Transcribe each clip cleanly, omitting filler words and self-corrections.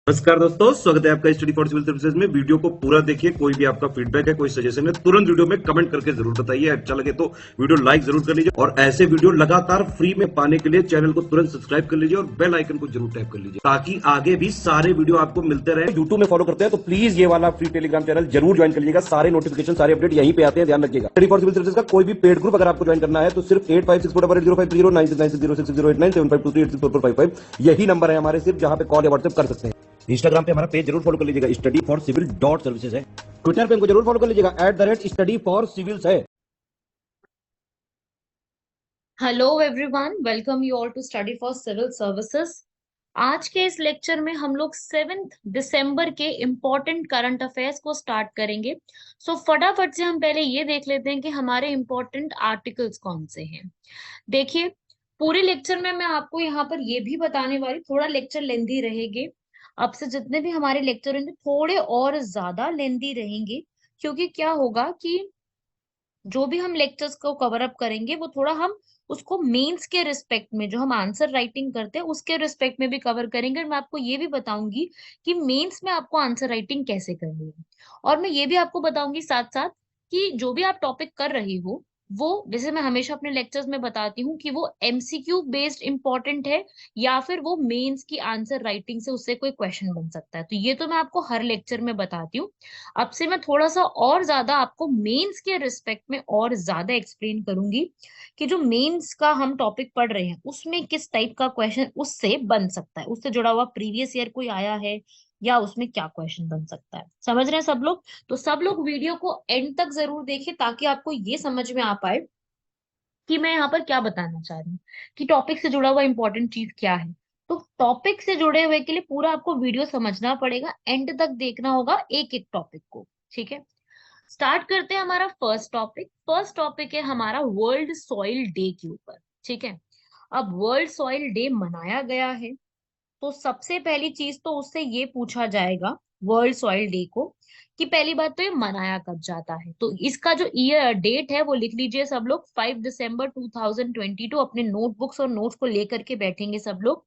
नमस्कार दोस्तों, स्वागत है आपका स्टडी फॉर सिविल सर्विसेज में। वीडियो को पूरा देखिए। कोई भी आपका फीडबैक है, कोई सजेशन है, तुरंत वीडियो में कमेंट करके जरूर बताइए। अच्छा लगे तो वीडियो लाइक जरूर कर लीजिए और ऐसे वीडियो लगातार फ्री में पाने के लिए चैनल को तुरंत सब्सक्राइब कर लीजिए और बेल आइकन को जरूर टैप कर लीजिए ताकि आगे भी सारे वीडियो आपको मिलते रहे। यूट्यूब में फॉलो करते हैं तो प्लीज ये वाला फ्री टेलीग्राम चैनल जरूर ज्वाइन कर लीजिएगा। सारे नोटिफिकेशन, सारे अपडेट यहीं पे आते हैं, ध्यान रखिएगा। स्टडी फॉर सिविल सर्विसेज का कोई भी पेड ग्रुप अगर आपको ज्वाइन करना है तो सिर्फ 85648053096960608974386445 यही नंबर है हमारे, सिर्फ जहां पे कॉल या व्हाट्सएप कर सकते हैं। इंस्टाग्राम पे हमारा पेज जरूर फॉलो कर लीजिएगा, study for civil dot services है। ट्विटर पे हमको जरूर फॉलो कर लीजिएगा, @स्टडी फॉर सिविल्स है। Hello everyone, welcome you all to study for civil services. आज के इस लेक्चर में हम लोग 7 दिसंबर के इम्पोर्टेंट करंट अफेयर्स को स्टार्ट करेंगे। फटाफट से हम पहले ये देख लेते हैं कि हमारे इम्पोर्टेंट आर्टिकल्स कौन से हैं। देखिए, पूरे लेक्चर में मैं आपको यहाँ पर ये भी बताने वाली, थोड़ा लेक्चर लेंथी रहेंगे। अब से जितने भी हमारे लेक्चर होंगे थोड़े और ज्यादा लेंथी रहेंगे, क्योंकि क्या होगा कि जो भी हम लेक्चर्स को कवर अप करेंगे वो थोड़ा हम उसको मेंस के रिस्पेक्ट में, जो हम आंसर राइटिंग करते हैं उसके रिस्पेक्ट में भी कवर करेंगे। और मैं आपको ये भी बताऊंगी कि मेंस में आपको आंसर राइटिंग कैसे करनी है। और मैं ये भी आपको बताऊंगी साथ साथ कि जो भी आप टॉपिक कर रही हो वो, जैसे मैं हमेशा अपने लेक्चर्स में बताती हूँ, कि वो एमसीक्यू बेस्ड इंपॉर्टेंट है या फिर वो मेंस की आंसर राइटिंग से उससे कोई क्वेश्चन बन सकता है। तो ये तो मैं आपको हर लेक्चर में बताती हूँ। अब से मैं थोड़ा सा और ज्यादा आपको मेंस के रिस्पेक्ट में और ज्यादा एक्सप्लेन करूंगी कि जो मेंस का हम टॉपिक पढ़ रहे हैं उसमें किस टाइप का क्वेश्चन उससे बन सकता है, उससे जुड़ा हुआ प्रीवियस ईयर कोई आया है या उसमें क्या क्वेश्चन बन सकता है। समझ रहे हैं सब लोग? तो सब लोग वीडियो को एंड तक जरूर देखें ताकि आपको ये समझ में आ पाए कि मैं यहाँ पर क्या बताना चाह रही हूँ, कि टॉपिक से जुड़ा हुआ इंपॉर्टेंट चीज क्या है। तो टॉपिक से जुड़े हुए के लिए पूरा आपको वीडियो समझना पड़ेगा, एंड तक देखना होगा एक एक टॉपिक को। ठीक है, स्टार्ट करते हैं हमारा फर्स्ट टॉपिक। फर्स्ट टॉपिक है हमारा वर्ल्ड सॉइल डे के ऊपर। ठीक है, अब वर्ल्ड सॉइल डे मनाया गया है तो सबसे पहली चीज तो उससे ये पूछा जाएगा वर्ल्ड सॉइल डे को कि पहली बात तो ये मनाया कब जाता है। तो इसका जो ईयर डेट है वो लिख लीजिए सब लोग, 5 दिसंबर 2022। अपने नोटबुक्स और नोट्स को लेकर के बैठेंगे सब लोग।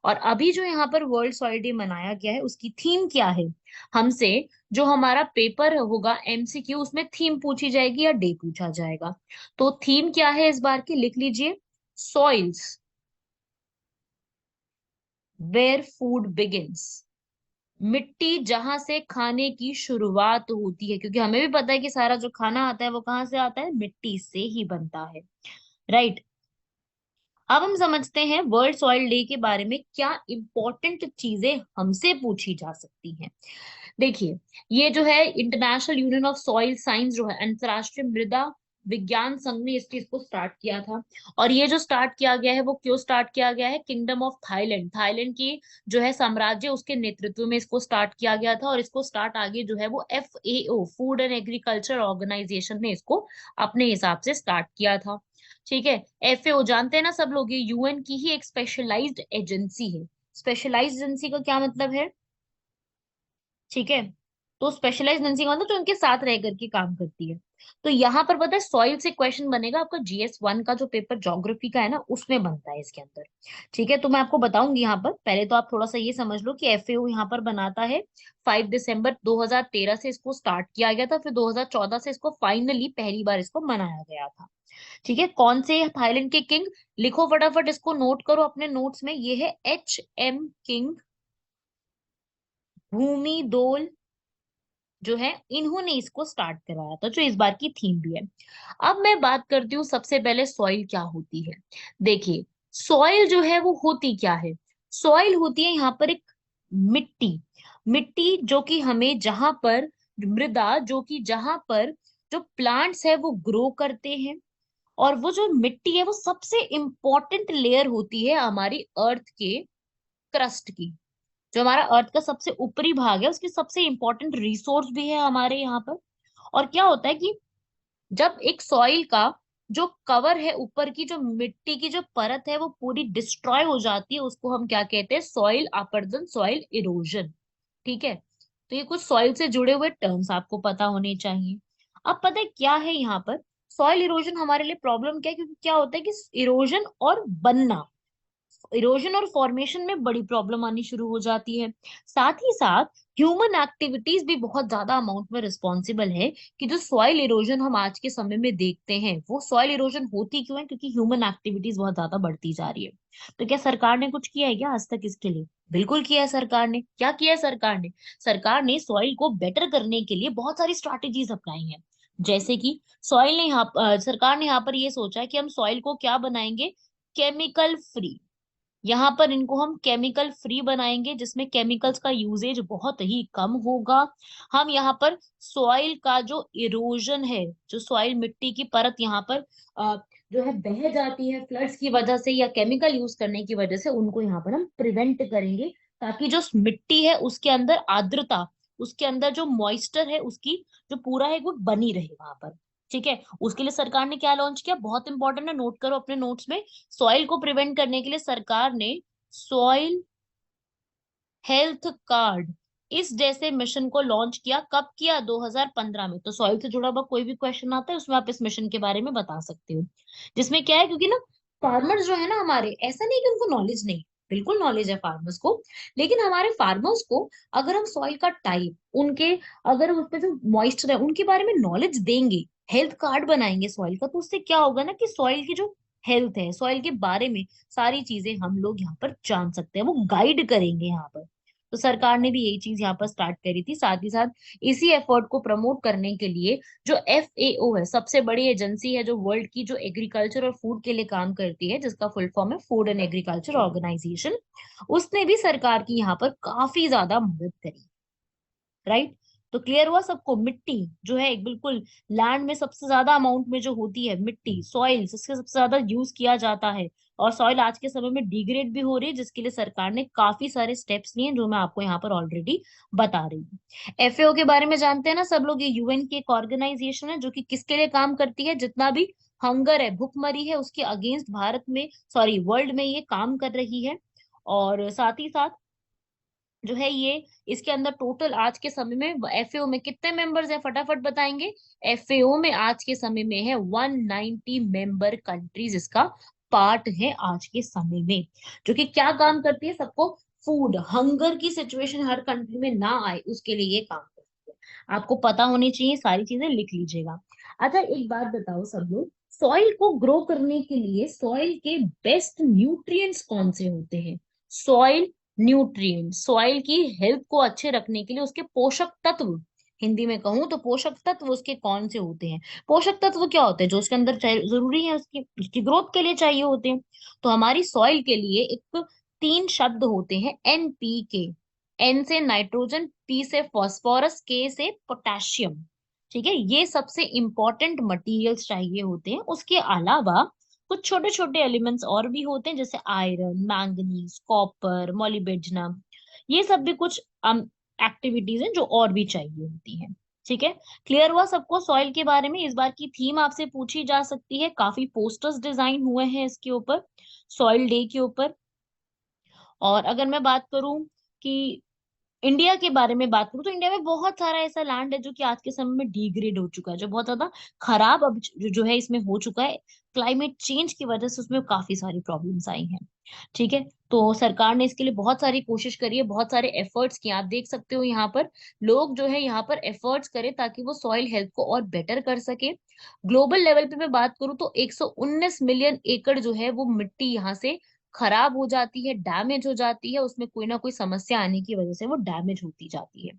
और अभी जो यहाँ पर वर्ल्ड सॉइल डे मनाया गया है उसकी थीम क्या है, हमसे जो हमारा पेपर होगा एमसीक्यू उसमें थीम पूछी जाएगी या डे पूछा जाएगा। तो थीम क्या है इस बार की, लिख लीजिए, सॉइल्स वेयर फूड बिगिंस। मिट्टी जहां से खाने की शुरुआत होती है, क्योंकि हमें भी पता है कि सारा जो खाना आता है वो कहाँ से आता है, मिट्टी से ही बनता है। राइट। अब हम समझते हैं वर्ल्ड सॉइल डे के बारे में क्या इंपॉर्टेंट चीजें हमसे पूछी जा सकती हैं। देखिए, ये जो है international union of soil science, जो है अंतरराष्ट्रीय मृदा विज्ञान संघ ने इस चीज को स्टार्ट किया था। और ये जो स्टार्ट किया गया है वो क्यों स्टार्ट किया गया है, किंगडम ऑफ थाईलैंड, थाईलैंड की जो है साम्राज्य उसके नेतृत्व में इसको स्टार्ट किया गया था। और इसको स्टार्ट आगे जो है वो FAO, Food and Agriculture Organization ने इसको अपने हिसाब से स्टार्ट किया था। ठीक है, FAO जानते हैं ना सब लोग, ये UN की ही एक स्पेशलाइज्ड एजेंसी है। स्पेशलाइज्ड एजेंसी का क्या मतलब है? ठीक है, तो स्पेशलाइज्ड एजेंसी का मतलब जो उनके साथ रह करके काम करती है। तो यहाँ पर पता है सॉइल से क्वेश्चन बनेगा आपका, GS1 का जो पेपर ज्योग्राफी का है ना उसमें बनता है इसके अंदर। ठीक है, तो मैं आपको बताऊंगी यहाँ पर, पहले तो आप थोड़ा सा ये समझ लो कि FAO यहाँ पर बनाता है। 5 दिसंबर 2013 से इसको स्टार्ट किया गया था, फिर 2014 से इसको फाइनली पहली बार इसको मनाया गया था। ठीक है, कौन से थाईलैंड के किंग, लिखो फटाफट, इसको नोट करो अपने नोट्स में, ये है HM किंग भूमिदोल, जो है इन्होंने इसको स्टार्ट कराया था, जो इस बार की थीम भी है। अब मैं बात करती हूँ सबसे पहले सॉइल क्या होती है। देखिए, सॉइल जो है वो होती क्या है, सॉइल होती है यहाँ पर एक मिट्टी। मिट्टी जो कि हमें जहां पर, मृदा जो कि जहां पर जो प्लांट्स है वो ग्रो करते हैं। और वो जो मिट्टी है वो सबसे इंपॉर्टेंट लेयर होती है हमारी अर्थ के क्रस्ट की। जो हमारा अर्थ का सबसे ऊपरी भाग है उसकी सबसे इंपॉर्टेंट रिसोर्स भी है हमारे यहाँ पर। और क्या होता है कि जब एक सॉइल का जो कवर है, ऊपर की जो मिट्टी की जो परत है वो पूरी डिस्ट्रॉय हो जाती है, उसको हम क्या कहते हैं, सॉइल अपरदन, सॉइल इरोजन। ठीक है, तो ये कुछ सॉइल से जुड़े हुए टर्म्स आपको पता होने चाहिए। अब पता है क्या है यहाँ पर, सॉइल इरोजन हमारे लिए प्रॉब्लम क्या है, क्योंकि क्या होता है कि इरोजन और बनना, इरोजन और फॉर्मेशन में बड़ी प्रॉब्लम आनी शुरू हो जाती है। साथ ही साथ ह्यूमन एक्टिविटीज भी बहुत ज्यादा अमाउंट में रिस्पॉन्सिबल है कि जो सॉइल इरोजन हम आज के समय में देखते हैं, वो सॉइल इरोजन होती क्यों है? क्योंकि ह्यूमन एक्टिविटीज बहुत ज्यादा बढ़ती जा रही है। तो क्या सरकार ने कुछ किया है क्या आज तक इसके लिए? बिल्कुल किया है सरकार ने। क्या किया है सरकार ने? सरकार ने सॉइल को बेटर करने के लिए बहुत सारी स्ट्रैटेजीज अपनाई हैं। जैसे कि सॉइल ने सरकार ने यहाँ पर ये सोचा है कि हम सॉइल को क्या बनाएंगे? Chemical free. यहाँ पर इनको हम केमिकल फ्री बनाएंगे, जिसमें केमिकल्स का यूजेज बहुत ही कम होगा। हम यहाँ पर सॉइल का जो इरोजन है, जो सॉइल मिट्टी की परत यहाँ पर जो है बह जाती है फ्लड्स की वजह से या केमिकल यूज करने की वजह से, उनको यहाँ पर हम प्रिवेंट करेंगे, ताकि जो मिट्टी है उसके अंदर आर्द्रता, उसके अंदर जो मॉइस्चर है उसकी जो पूरा है वो बनी रहे वहां पर। ठीक है, उसके लिए सरकार ने क्या लॉन्च किया, बहुत इंपॉर्टेंट है, नोट करो अपने नोट्स में। सॉइल को प्रिवेंट करने के लिए सरकार ने सॉइल हेल्थ कार्ड इस जैसे मिशन को लॉन्च किया। कब किया? 2015 में। तो सॉइल से जुड़ा हुआ कोई भी क्वेश्चन आता है उसमें आप इस मिशन के बारे में बता सकते हो। जिसमें क्या है, क्योंकि ना फार्मर्स जो है ना हमारे, ऐसा नहीं कि उनको नॉलेज नहीं, बिल्कुल नॉलेज है फार्मर्स को। लेकिन हमारे फार्मर्स को अगर हम सॉइल का टाइप, उनके अगर उसमें जो मॉइस्चर है उनके बारे में नॉलेज देंगे, हेल्थ कार्ड बनाएंगे सॉइल का, तो उससे क्या होगा ना कि सॉइल की जो हेल्थ है, सॉइल के बारे में सारी चीजें हम लोग यहाँ पर जान सकते हैं, वो गाइड करेंगे यहाँ पर। तो सरकार ने भी यही चीज यहाँ पर स्टार्ट करी थी। साथ ही साथ इसी एफर्ट को प्रमोट करने के लिए जो FAO है, सबसे बड़ी एजेंसी है जो वर्ल्ड की, जो एग्रीकल्चर और फूड के लिए काम करती है, जिसका फुल फॉर्म है फूड एंड एग्रीकल्चर ऑर्गेनाइजेशन, उसने भी सरकार की यहाँ पर काफी ज्यादा मदद करी। राइट? तो क्लियर हुआ सबको? मिट्टी जो है एक बिल्कुल लैंड में सबसे ज्यादा अमाउंट में जो होती है मिट्टी, सॉइल जिसके सबसे ज्यादा यूज किया जाता है, और सॉइल आज के समय में डिग्रेड भी हो रही है, जिसके लिए सरकार ने काफी सारे स्टेप्स लिए हैं, जो मैं आपको यहाँ पर ऑलरेडी बता रही हूँ। FAO के बारे में जानते हैं ना सब लोग? ये UN की एक ऑर्गेनाइजेशन है जो कि किसके लिए काम करती है? जितना भी हंगर है, भुखमरी है, उसके अगेंस्ट भारत में, सॉरी वर्ल्ड में ये काम कर रही है। और साथ ही साथ जो है ये, इसके अंदर टोटल आज के समय में FAO में कितने मेंबर्स हैं, फटाफट बताएंगे? FAO में आज के समय में है 190 मेंबर कंट्रीज इसका पार्ट है आज के समय में, जो कि क्या काम करती है? सबको फूड, हंगर की सिचुएशन हर कंट्री में ना आए उसके लिए ये काम करती है। आपको पता होनी चाहिए, सारी चीजें लिख लीजिएगा। अच्छा, एक बात बताओ सब लोग, सॉइल को ग्रो करने के लिए सॉइल के बेस्ट न्यूट्रिएंट्स कौन से होते हैं? सॉइल न्यूट्रिएंट, सॉइल की हेल्थ को अच्छे रखने के लिए उसके पोषक तत्व, हिंदी में कहूँ तो पोषक तत्व उसके कौन से होते हैं? पोषक तत्व क्या होते हैं? जो उसके अंदर जरूरी है उसकी ग्रोथ के लिए चाहिए होते हैं। तो हमारी सॉइल के लिए एक 3 शब्द होते हैं, NPK। N से नाइट्रोजन, P से फॉस्फोरस, K से पोटेशियम। ठीक है, ये सबसे इंपॉर्टेंट मटेरियल्स चाहिए होते हैं। उसके अलावा कुछ छोटे छोटे एलिमेंट्स और भी होते हैं, जैसे आयरन, मैंगनीज, कॉपर, मोलिब्डेनम। ये सब भी कुछ एक्टिविटीज हैं जो और भी चाहिए होती हैं। ठीक है, क्लियर हुआ सबको सॉइल के बारे में? इस बार की थीम आपसे पूछी जा सकती है, काफी पोस्टर्स डिजाइन हुए हैं इसके ऊपर, सॉइल डे के ऊपर। और अगर मैं बात करूं कि इंडिया के बारे में बात करूं, तो इंडिया में बहुत सारा ऐसा लैंड है जो कि आज के समय में डिग्रेड हो चुका है, जो बहुत ज्यादा खराब अब जो है इसमें हो चुका है। क्लाइमेट चेंज की वजह से उसमें काफी सारी प्रॉब्लम्स आई हैं। ठीक है, तो सरकार ने इसके लिए बहुत सारी कोशिश करी है, बहुत सारे एफर्ट्स किए। आप देख सकते हो यहाँ पर लोग जो है यहाँ पर एफर्ट्स करें ताकि वो सॉइल हेल्थ को और बेटर कर सके। ग्लोबल लेवल पे मैं बात करूँ तो 119 मिलियन एकड़ जो है वो मिट्टी यहाँ से खराब हो जाती है, डैमेज हो जाती है, उसमें कोई ना कोई समस्या आने की वजह से वो डैमेज होती जाती है।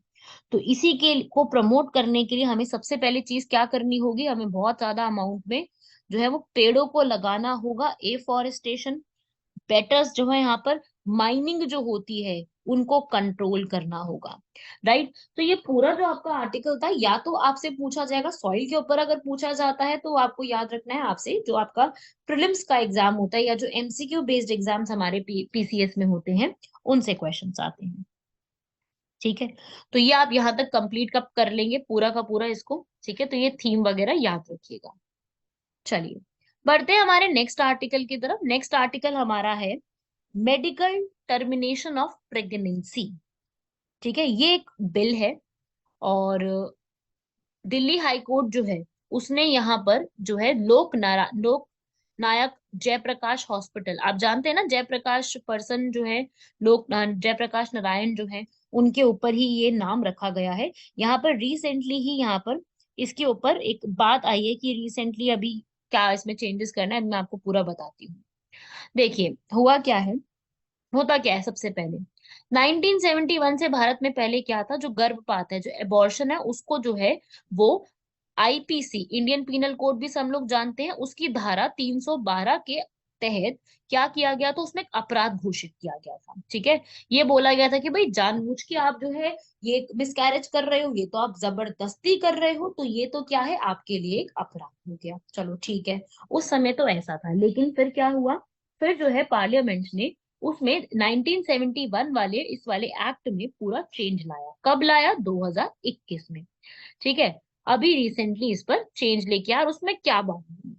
तो इसी के को प्रमोट करने के लिए हमें सबसे पहले चीज क्या करनी होगी? हमें बहुत ज्यादा अमाउंट में जो है वो पेड़ों को लगाना होगा, एफॉरेस्टेशन। बेटर्स जो है यहाँ पर माइनिंग जो होती है उनको कंट्रोल करना होगा। राइट? तो ये पूरा जो आपका आर्टिकल था, या तो आपसे पूछा जाएगा सॉइल के ऊपर, अगर पूछा जाता है तो आपको याद रखना है, आपसे जो आपका प्रीलिम्स का एग्जाम होता है या जो MCQ बेस्ड एग्जाम्स हमारे PCS में होते हैं, उनसे क्वेश्चंस आते हैं। ठीक है, तो ये आप यहाँ तक कंप्लीट कब कर लेंगे पूरा का पूरा इसको? ठीक है, तो ये थीम वगैरह याद रखिएगा। चलिए, बढ़ते हैं हमारे नेक्स्ट आर्टिकल की तरफ। नेक्स्ट आर्टिकल हमारा है मेडिकल टर्मिनेशन ऑफ प्रेगनेंसी। ठीक है, ये एक बिल है, और दिल्ली हाई कोर्ट जो है उसने यहाँ पर जो है लोक नायक जयप्रकाश हॉस्पिटल, आप जानते हैं ना जयप्रकाश पर्सन जो है, लोग जयप्रकाश नारायण जो है, उनके ऊपर ही ये नाम रखा गया है। यहाँ पर रिसेंटली ही यहाँ पर इसके ऊपर एक बात आई है कि रिसेंटली अभी क्या इसमें चेंजेस करना है, मैं आपको पूरा बताती हूँ। देखिए हुआ क्या है, होता क्या है, सबसे पहले 1971 से भारत में पहले क्या था, जो गर्भपात है, जो एबॉर्शन है, उसको जो है वो आईपीसी, इंडियन पीनल कोड भी सब लोग जानते हैं, उसकी धारा 312 के तहत क्या किया गया था, उसमें एक अपराध घोषित किया गया था। ठीक है, ये बोला गया था कि भाई जानबूझ के आप जो है ये मिसकैरेज कर रहे हो, ये तो आप जबरदस्ती कर रहे हो, तो ये तो क्या है, आपके लिए एक अपराध हो गया। चलो ठीक है, उस समय तो ऐसा था, लेकिन फिर क्या हुआ, फिर जो है पार्लियामेंट ने उसमें 1971 वाले इस वाले एक्ट में पूरा चेंज लाया। कब लाया, 2021 में। ठीक है, अभी रिसेंटली इस पर चेंज लेके आया, और उसमें क्या बात है,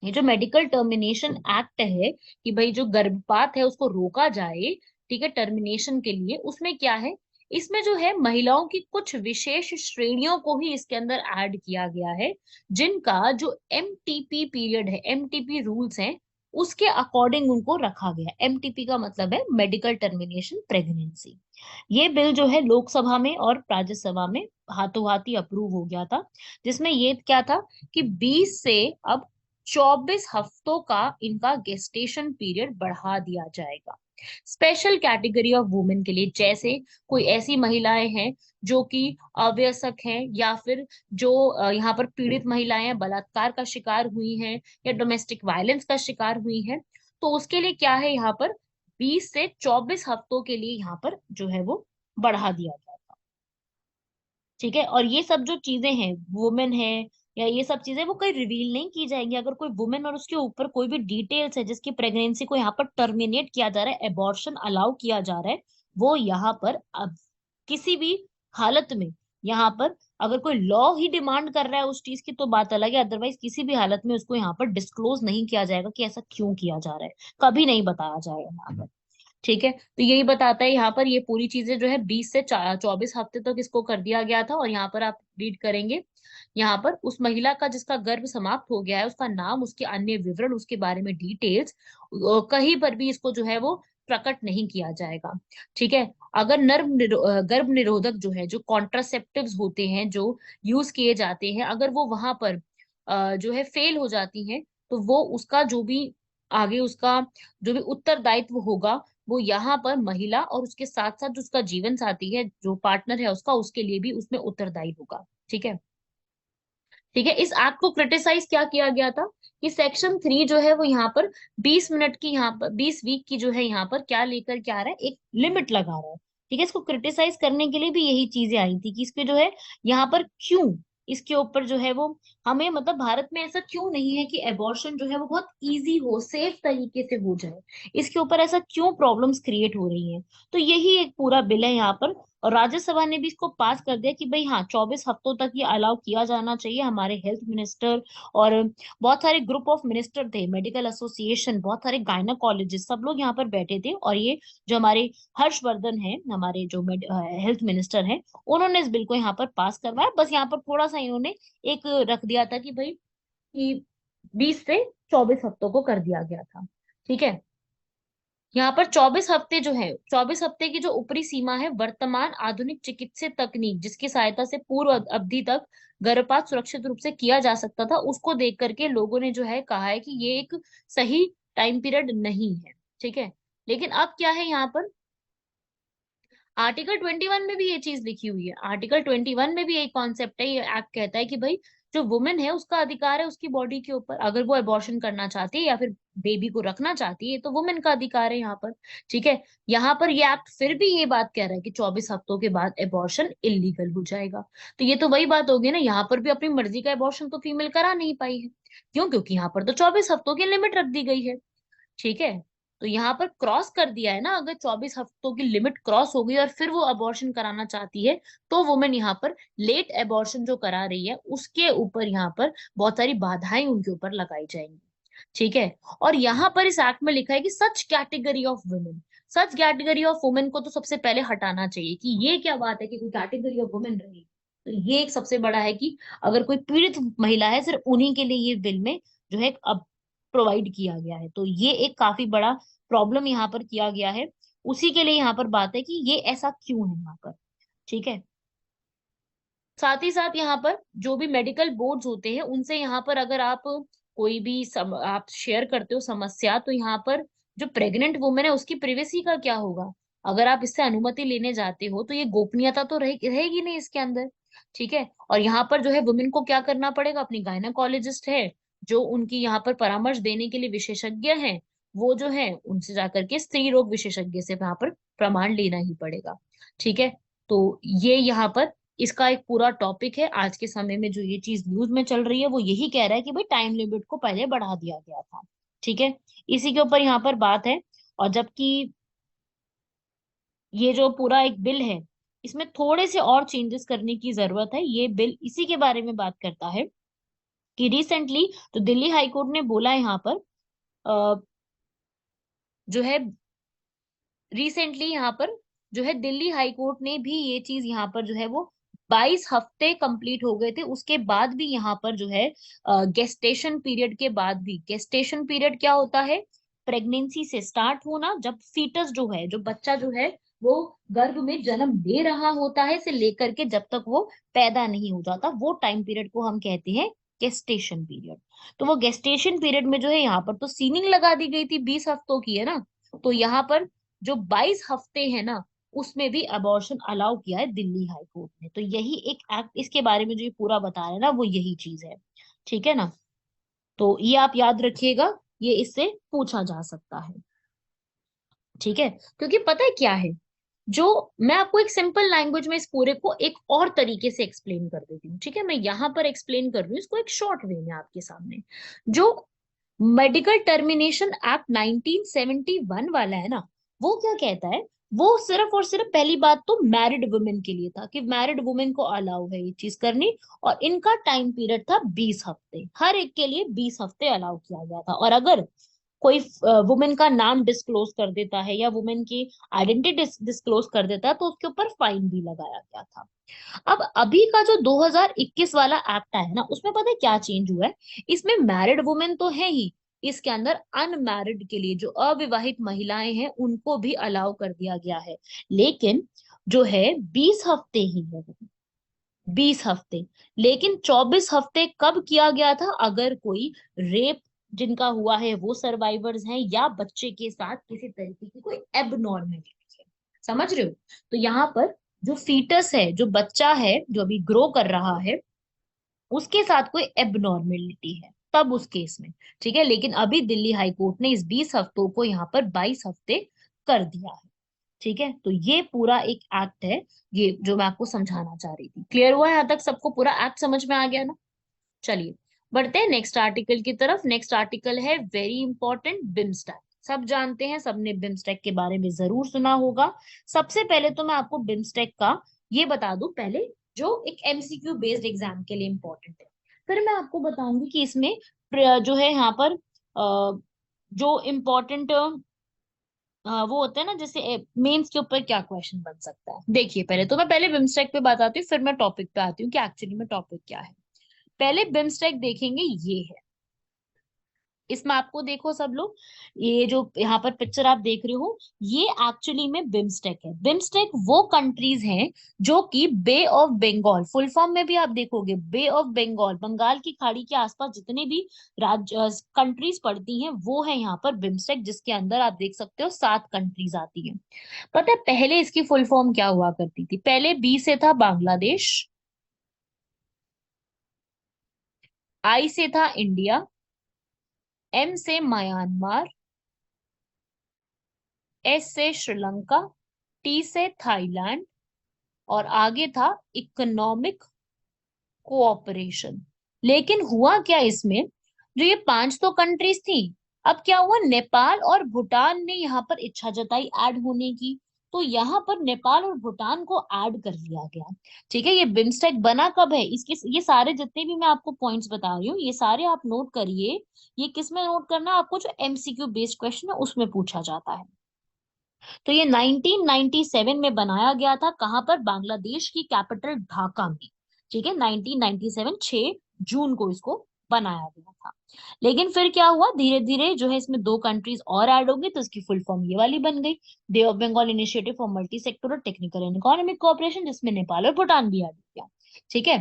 ये जो मेडिकल टर्मिनेशन एक्ट है कि भाई जो गर्भपात है उसको रोका जाए, ठीक है, टर्मिनेशन के लिए, उसमें क्या है, इसमें जो है महिलाओं की कुछ विशेष श्रेणियों को ही इसके अंदर ऐड किया गया है, जिनका जो एमटीपी पीरियड है, एमटीपी रूल्स हैं, उसके अकॉर्डिंग उनको रखा गया। एमटीपी का मतलब है मेडिकल टर्मिनेशन प्रेगनेंसी। ये बिल जो है लोकसभा में और राज्यसभा में हाथों हाथ ही अप्रूव हो गया था, जिसमें ये क्या था कि 20 से अब 24 हफ्तों का इनका गेस्टेशन पीरियड बढ़ा दिया जाएगा स्पेशल कैटेगरी ऑफ वुमेन के लिए। जैसे कोई ऐसी महिलाएं हैं जो कि अवयस्क हैं, या फिर जो यहाँ पर पीड़ित महिलाएं हैं, बलात्कार का शिकार हुई हैं या डोमेस्टिक वायलेंस का शिकार हुई हैं, तो उसके लिए क्या है, यहाँ पर 20 से 24 हफ्तों के लिए यहाँ पर जो है वो बढ़ा दिया गया था। ठीक है, और ये सब जो चीजें हैं, वुमेन है या ये सब चीजें, वो कहीं रिवील नहीं की जाएंगी। अगर कोई वुमेन और उसके ऊपर कोई भी डिटेल्स है जिसकी प्रेगनेंसी को यहाँ पर टर्मिनेट किया जा रहा है, एबॉर्शन अलाउ किया जा रहा है, वो यहाँ पर अब किसी भी हालत में, यहाँ पर अगर कोई लॉ ही डिमांड कर रहा है उस चीज की तो बात अलग है, अदरवाइज किसी भी हालत में उसको यहाँ पर डिस्क्लोज नहीं किया जाएगा कि ऐसा क्यों किया जा रहा है, कभी नहीं बताया जाएगा यहाँ पर। ठीक है, तो यही बताता है यहाँ पर, ये पूरी चीजें जो है 20 से 24 हफ्ते तक इसको कर दिया गया था। और यहाँ पर आप रीड करेंगे, यहाँ पर उस महिला का जिसका गर्भ समाप्त हो गया है, उसका नाम, उसके अन्य विवरण, उसके बारे में डिटेल्स कहीं पर भी इसको जो है वो प्रकट नहीं किया जाएगा। ठीक है, अगर गर्भ निरोधक जो है, जो कॉन्ट्रासेप्टिव्स होते हैं जो यूज किए जाते हैं, अगर वो वहां पर जो है फेल हो जाती हैं, तो वो उसका जो भी आगे उसका जो भी उत्तरदायित्व होगा, वो यहाँ पर महिला और उसके साथ साथ जो उसका जीवन साथी है, जो पार्टनर है उसका, उसके लिए भी उसमें उत्तरदायी होगा। ठीक है, ठीक है, इस एक्ट को क्रिटिसाइज क्या किया गया था कि सेक्शन 3 जो है वो यहाँ पर 20 मिनट की, यहाँ पर 20 वीक की जो है यहाँ पर क्या लेकर के आ रहा है, एक लिमिट लगा रहा है। ठीक है, इसको क्रिटिसाइज करने के लिए भी यही चीजें आई थी कि इसके जो है यहाँ पर क्यों, इसके ऊपर जो है वो हमें, मतलब भारत में ऐसा क्यों नहीं है कि एबॉर्शन जो है वो बहुत इजी हो, सेफ तरीके से हो जाए, इसके ऊपर ऐसा क्यों प्रॉब्लम्स क्रिएट हो रही हैं। तो यही एक पूरा बिल है यहाँ पर, और राज्यसभा ने भी इसको पास कर दिया कि भाई हाँ 24 हफ्तों तक ये अलाउ किया जाना चाहिए। हमारे हेल्थ मिनिस्टर और बहुत सारे ग्रुप ऑफ मिनिस्टर थे, मेडिकल एसोसिएशन, बहुत सारे गायनाकोलॉजिस्ट, सब लोग यहाँ पर बैठे थे, और ये जो हमारे हर्षवर्धन है, हमारे जो हेल्थ मिनिस्टर हैं, उन्होंने इस बिल को यहाँ पर पास करवाया। बस यहाँ पर थोड़ा सा इन्होंने एक रख दिया था कि भाई कि 20 से 24 हफ्तों को कर दिया गया था। ठीक है, यहाँ पर 24 हफ्ते जो है, 24 हफ्ते की जो ऊपरी सीमा है, वर्तमान आधुनिक चिकित्सीय तकनीक जिसकी सहायता से पूर्व अवधि तक गर्भपात सुरक्षित रूप से किया जा सकता था, उसको देख करके लोगों ने जो है कहा है कि ये एक सही टाइम पीरियड नहीं है। ठीक है, लेकिन अब क्या है यहाँ पर, आर्टिकल 21 में भी ये चीज लिखी हुई है। आर्टिकल 21 में भी एक कॉन्सेप्ट है, ये एक्ट कहता है कि भाई जो वुमेन है उसका अधिकार है उसकी बॉडी के ऊपर, अगर वो अबॉर्शन करना चाहती है या फिर बेबी को रखना चाहती है तो वुमेन का अधिकार है यहाँ पर। ठीक है, यहाँ पर ये एक्ट फिर भी ये बात कह रहा है कि 24 हफ्तों के बाद अबॉर्शन इलीगल हो जाएगा। तो ये तो वही बात होगी ना, यहाँ पर भी अपनी मर्जी का अबॉर्शन तो फीमेल करा नहीं पाई है, क्यों, क्योंकि यहाँ पर तो 24 हफ्तों की लिमिट रख दी गई है। ठीक है, तो यहाँ पर क्रॉस कर दिया है ना, अगर 24 हफ्तों की लिमिट क्रॉस हो गई और फिर वो अबॉर्शन कराना चाहती है, तो वुमेन यहाँ पर लेट अबॉर्शन जो करा रही है उसके ऊपर यहाँ पर बहुत सारी बाधाएं उनके ऊपर लगाई जाएंगी। ठीक है, और यहाँ पर इस एक्ट में लिखा है कि such category of women, such category of women को तो सबसे पहले हटाना चाहिए कि ये क्या बात है कि कोई कैटेगरी ऑफ वुमेन रही। तो ये एक सबसे बड़ा है कि अगर कोई पीड़ित महिला है, सिर्फ उन्हीं के लिए ये बिल में जो है अब प्रोवाइड किया गया है। तो ये एक काफी बड़ा प्रॉब्लम यहाँ पर किया गया है। उसी के लिए यहाँ पर बात है कि ये ऐसा क्यों है यहाँ पर। ठीक है। साथ ही साथ यहाँ पर जो भी मेडिकल बोर्ड्स होते हैं उनसे यहाँ पर अगर आप कोई भी आप शेयर करते हो समस्या, तो यहाँ पर जो प्रेग्नेंट वुमेन है उसकी प्रिवेसी का क्या होगा। अगर आप इससे अनुमति लेने जाते हो तो ये गोपनीयता तो रहेगी नहीं इसके अंदर। ठीक है। और यहाँ पर जो है वुमेन को क्या करना पड़ेगा, अपनी गायनाकोलॉजिस्ट है जो उनकी यहाँ पर परामर्श देने के लिए विशेषज्ञ हैं, वो जो है उनसे जाकर के स्त्री रोग विशेषज्ञ से यहाँ पर प्रमाण लेना ही पड़ेगा। ठीक है। तो ये यहाँ पर इसका एक पूरा टॉपिक है। आज के समय में जो ये चीज न्यूज में चल रही है वो यही कह रहा है कि भाई टाइम लिमिट को पहले बढ़ा दिया गया था। ठीक है। इसी के ऊपर यहाँ पर बात है। और जबकि ये जो पूरा एक बिल है इसमें थोड़े से और चेंजेस करने की जरूरत है। ये बिल इसी के बारे में बात करता है कि रिसेंटली तो दिल्ली हाई कोर्ट ने बोला है यहाँ पर जो है रिसेंटली यहाँ पर जो है दिल्ली हाई कोर्ट ने भी ये चीज यहाँ पर जो है वो 22 हफ्ते कंप्लीट हो गए थे उसके बाद भी यहाँ पर जो है गेस्टेशन पीरियड के बाद भी, गेस्टेशन पीरियड क्या होता है, प्रेगनेंसी से स्टार्ट होना, जब फीटस जो है, जो बच्चा जो है वो गर्भ में जन्म ले रहा होता है से लेकर के जब तक वो पैदा नहीं हो जाता, वो टाइम पीरियड को हम कहते हैं गेस्टेशन पीरियड। तो वो गेस्टेशन पीरियड में जो है यहाँ पर तो सीलिंग लगा दी गई थी 20 हफ्तों की, है ना। तो यहाँ पर जो 22 हफ्ते है ना उसमें भी अबॉर्शन अलाउ किया है दिल्ली हाई कोर्ट ने। तो यही एक एक्ट इसके बारे में जो ये पूरा बता रहे हैं ना वो यही चीज है। ठीक है ना। तो ये आप याद रखिएगा, ये इससे पूछा जा सकता है। ठीक है। क्योंकि पता है क्या है, जो मैं आपको एक सिंपल लैंग्वेज में इस पूरे को एक और तरीके से एक्सप्लेन कर देती हूँ। ठीक है। मैं यहाँ पर एक्सप्लेन कर रही हूँ इसको एक शॉर्ट वे में आपके सामने। जो मेडिकल टर्मिनेशन एक्ट 1971 वाला है ना, वो क्या कहता है, वो सिर्फ और सिर्फ पहली बात तो मैरिड वुमेन के लिए था कि मैरिड वुमेन को अलाउ है ये चीज करनी। और इनका टाइम पीरियड था 20 हफ्ते, हर एक के लिए 20 हफ्ते अलाउ किया गया था। और अगर कोई वुमेन का नाम डिस्क्लोज कर देता है या वुमेन की आइडेंटिटी डिस्क्लोज कर देता है तो उसके ऊपर फाइन भी लगाया गया था। अब अभी का जो 2021 वाला एक्ट है ना उसमें पता है क्या चेंज हुआ है, इसमें मैरिड वुमेन तो है ही, इसके अंदर अनमैरिड के लिए जो अविवाहित महिलाएं हैं उनको भी अलाउ कर दिया गया है। लेकिन जो है 20 हफ्ते ही है वो, 20 हफ्ते। लेकिन 24 हफ्ते कब किया गया था, अगर कोई रेप जिनका हुआ है वो सर्वाइवर्स हैं या बच्चे के साथ किसी तरीके की कोई एबनॉर्मेलिटी है। समझ रहे हो। तो यहाँ पर जो फीटस है, जो बच्चा है जो अभी ग्रो कर रहा है, उसके साथ कोई एबनॉर्मेलिटी है तब उस केस में। ठीक है। लेकिन अभी दिल्ली हाई कोर्ट ने इस 20 हफ्तों को यहाँ पर 22 हफ्ते कर दिया है। ठीक है। तो ये पूरा एक एक्ट है, ये जो मैं आपको समझाना चाह रही थी। क्लियर हुआ यहाँ तक सबको, पूरा एक्ट समझ में आ गया ना। चलिए बढ़ते हैं नेक्स्ट आर्टिकल की तरफ। नेक्स्ट आर्टिकल है वेरी इंपॉर्टेंट, बिम्स्टेक। सब जानते हैं, सबने बिम्स्टेक के बारे में जरूर सुना होगा। सबसे पहले तो मैं आपको बिम्स्टेक का ये बता दूं पहले, जो एक एमसीक्यू बेस्ड एग्जाम के लिए इंपॉर्टेंट है। फिर मैं आपको बताऊंगी कि इसमें जो है यहाँ पर जो इम्पोर्टेंट वो होते हैं ना, जैसे मेंस के ऊपर क्या क्वेश्चन बन सकता है। देखिए पहले तो मैं पहले बिम्स्टेक पे बताती हूँ, फिर मैं टॉपिक पे आती हूँ कि एक्चुअली में टॉपिक क्या है। पहले बिम्स्टेक देखेंगे, ये है। इसमें आपको देखो सब लोग, ये जो यहाँ पर पिक्चर आप देख रहे हो ये एक्चुअली में बिम्स्टेक है। बिम्स्टेक वो कंट्रीज हैं जो कि बे ऑफ बंगाल, फुल फॉर्म में भी आप देखोगे बे ऑफ बंगाल, बंगाल की खाड़ी के आसपास जितने भी राज्य कंट्रीज पड़ती हैं वो है यहाँ पर बिम्स्टेक, जिसके अंदर आप देख सकते हो 7 कंट्रीज आती हैं। पता है पहले इसकी फुल फॉर्म क्या हुआ करती थी, पहले बी से था बांग्लादेश, आई से था इंडिया, एम से म्यांमार, एस से श्रीलंका, टी से थाईलैंड, और आगे था इकोनॉमिक कोऑपरेशन। लेकिन हुआ क्या इसमें, जो ये 5 तो कंट्रीज थी, अब क्या हुआ, नेपाल और भूटान ने यहाँ पर इच्छा जताई ऐड होने की, तो यहाँ पर नेपाल और भूटान को ऐड कर लिया गया। ठीक है। ये बिम्स्टेक बना कब है, इसके ये सारे जितने भी मैं आपको पॉइंट्स बता रही हूँ ये सारे आप नोट करिए। ये किस में नोट करना है आपको, जो एमसीक्यू बेस्ड क्वेश्चन है उसमें पूछा जाता है। तो ये 1997 में बनाया गया था, कहां पर, बांग्लादेश की कैपिटल ढाका में। ठीक है। 1997 6 जून को इसको बनाया गया था। लेकिन फिर क्या हुआ, धीरे धीरे जो है इसमें दो कंट्रीज और ऐड हो गई, तो इसकी फुल फॉर्म ये वाली बन गई, bay of Bengal initiative for multi sectoral technical and economic cooperation, जिसमें नेपाल और भूटान भी ऐड हो गया। ठीक है,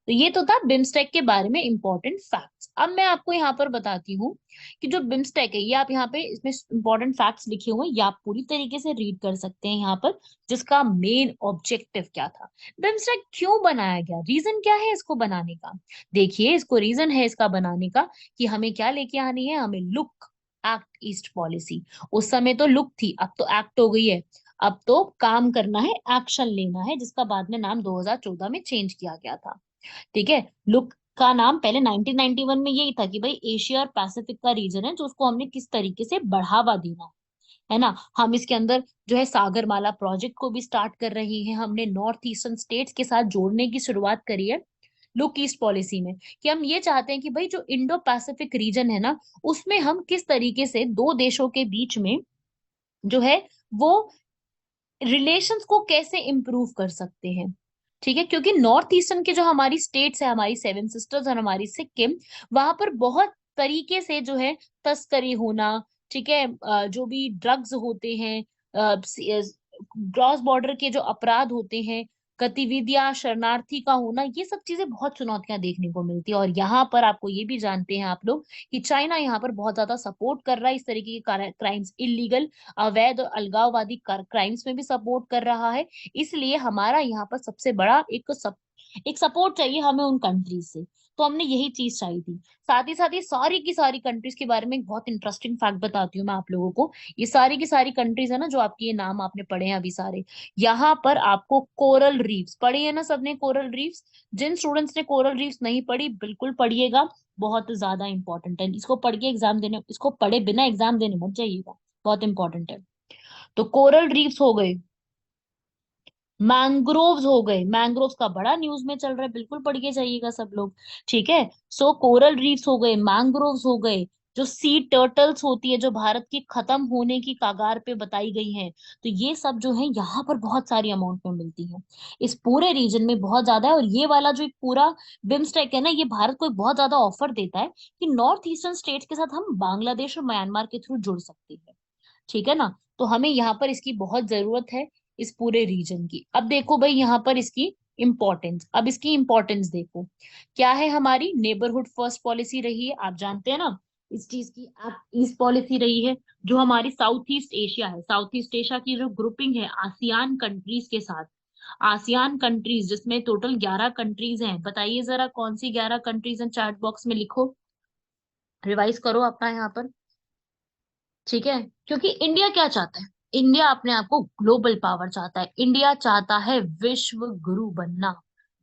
तो ये तो था बिम्स्टेक के बारे में इंपॉर्टेंट फैक्ट्स। अब मैं आपको यहाँ पर बताती हूँ कि जो बिम्स्टेक है, ये आप यहाँ पे इसमें इंपॉर्टेंट फैक्ट्स लिखे हुए हैं, ये आप पूरी तरीके से रीड कर सकते हैं यहाँ पर, जिसका मेन ऑब्जेक्टिव क्या था, बिम्स्टेक क्यों बनाया गया, रीजन क्या है इसको बनाने का। देखिए, इसको रीजन है इसका बनाने का कि हमें क्या लेके आनी है, हमें लुक एक्ट ईस्ट पॉलिसी। उस समय तो लुक थी, अब तो एक्ट हो गई है। अब तो काम करना है, एक्शन लेना है, जिसका बाद में नाम 2014 में चेंज किया गया था। ठीक है, लुक का नाम पहले 1991 में यही था कि भाई एशिया और पैसिफिक का रीजन है, जो उसको हमने किस तरीके से बढ़ावा देना है ना। हम इसके अंदर जो है सागरमाला प्रोजेक्ट को भी स्टार्ट कर रही हैं, हमने नॉर्थ ईस्टर्न स्टेट्स के साथ जोड़ने की शुरुआत करी है लुक ईस्ट पॉलिसी में, कि हम ये चाहते हैं कि भाई जो इंडो पैसिफिक रीजन है ना, उसमें हम किस तरीके से दो देशों के बीच में जो है वो रिलेशंस को कैसे इम्प्रूव कर सकते हैं। ठीक है, क्योंकि नॉर्थ ईस्टर्न के जो हमारी स्टेट्स है, हमारी सेवन सिस्टर्स और हमारी सिक्किम, वहां पर बहुत तरीके से जो है तस्करी होना, ठीक है, जो भी ड्रग्स होते हैं, क्रॉस बॉर्डर के जो अपराध होते हैं, गतिविधियां, शरणार्थी का होना, ये सब चीजें बहुत चुनौतियां देखने को मिलती है। और यहाँ पर आपको ये भी जानते हैं आप लोग कि चाइना यहाँ पर बहुत ज्यादा सपोर्ट कर रहा है इस तरीके के क्राइम्स, इलीगल अवैध और अलगाववादी क्राइम्स में भी सपोर्ट कर रहा है। इसलिए हमारा यहाँ पर सबसे बड़ा एक सपोर्ट चाहिए हमें उन कंट्रीज से, तो हमने यही चीज चाहिए थी। साथ ही सारी की सारी कंट्रीज के बारे में एक बहुत इंटरेस्टिंग फैक्ट बताती हूँ मैं आप लोगों को। ये सारी की सारी कंट्रीज है ना, जो आपके ये नाम आपने पढ़े हैं अभी सारे, यहाँ पर आपको कोरल रीफ्स पढ़ी है ना सबने, कोरल रीफ्स। जिन स्टूडेंट्स ने कोरल रीफ्स नहीं पढ़ी, बिल्कुल पढ़िएगा, बहुत ज्यादा इंपॉर्टेंट है। इसको पढ़ के एग्जाम देने, इसको पढ़े बिना एग्जाम देने मत जाइएगा, बहुत इंपॉर्टेंट है। तो कोरल रीफ्स हो गए, मैंग्रोव्स हो गए, मैंग्रोव्स का बड़ा न्यूज में चल रहा है, बिल्कुल पढ़ के जाइएगा सब लोग। ठीक है, सो कोरल रीफ्स हो गए, मैंग्रोव्स हो गए, जो सी टर्टल्स होती है, जो भारत की खत्म होने की कगार पे बताई गई है, तो ये सब जो है यहाँ पर बहुत सारी अमाउंट में मिलती है, इस पूरे रीजन में बहुत ज्यादा है। और ये वाला जो एक पूरा बिम्स्टेक है ना, ये भारत को एक बहुत ज्यादा ऑफर देता है कि नॉर्थ ईस्टर्न स्टेट्स के साथ हम बांग्लादेश और म्यांमार के थ्रू जुड़ सकते हैं। ठीक है ना, तो हमें यहाँ पर इसकी बहुत जरूरत है, इस पूरे रीजन की। अब देखो भाई यहाँ पर इसकी इम्पोर्टेंस, अब इसकी इम्पोर्टेंस देखो क्या है। हमारी नेबरहुड फर्स्ट पॉलिसी रही है, आप जानते हैं ना इस चीज की। आप ईस्ट पॉलिसी रही है, जो हमारी साउथ ईस्ट एशिया है, साउथ ईस्ट एशिया की जो ग्रुपिंग है आसियान कंट्रीज के साथ, आसियान कंट्रीज जिसमें टोटल 11 कंट्रीज हैं, बताइए जरा कौन सी 11 कंट्रीज हैं, चैट बॉक्स में लिखो, रिवाइज करो अपना यहाँ पर। ठीक है, क्योंकि इंडिया क्या चाहता है, इंडिया अपने आप को ग्लोबल पावर चाहता है, इंडिया चाहता है विश्व गुरु बनना,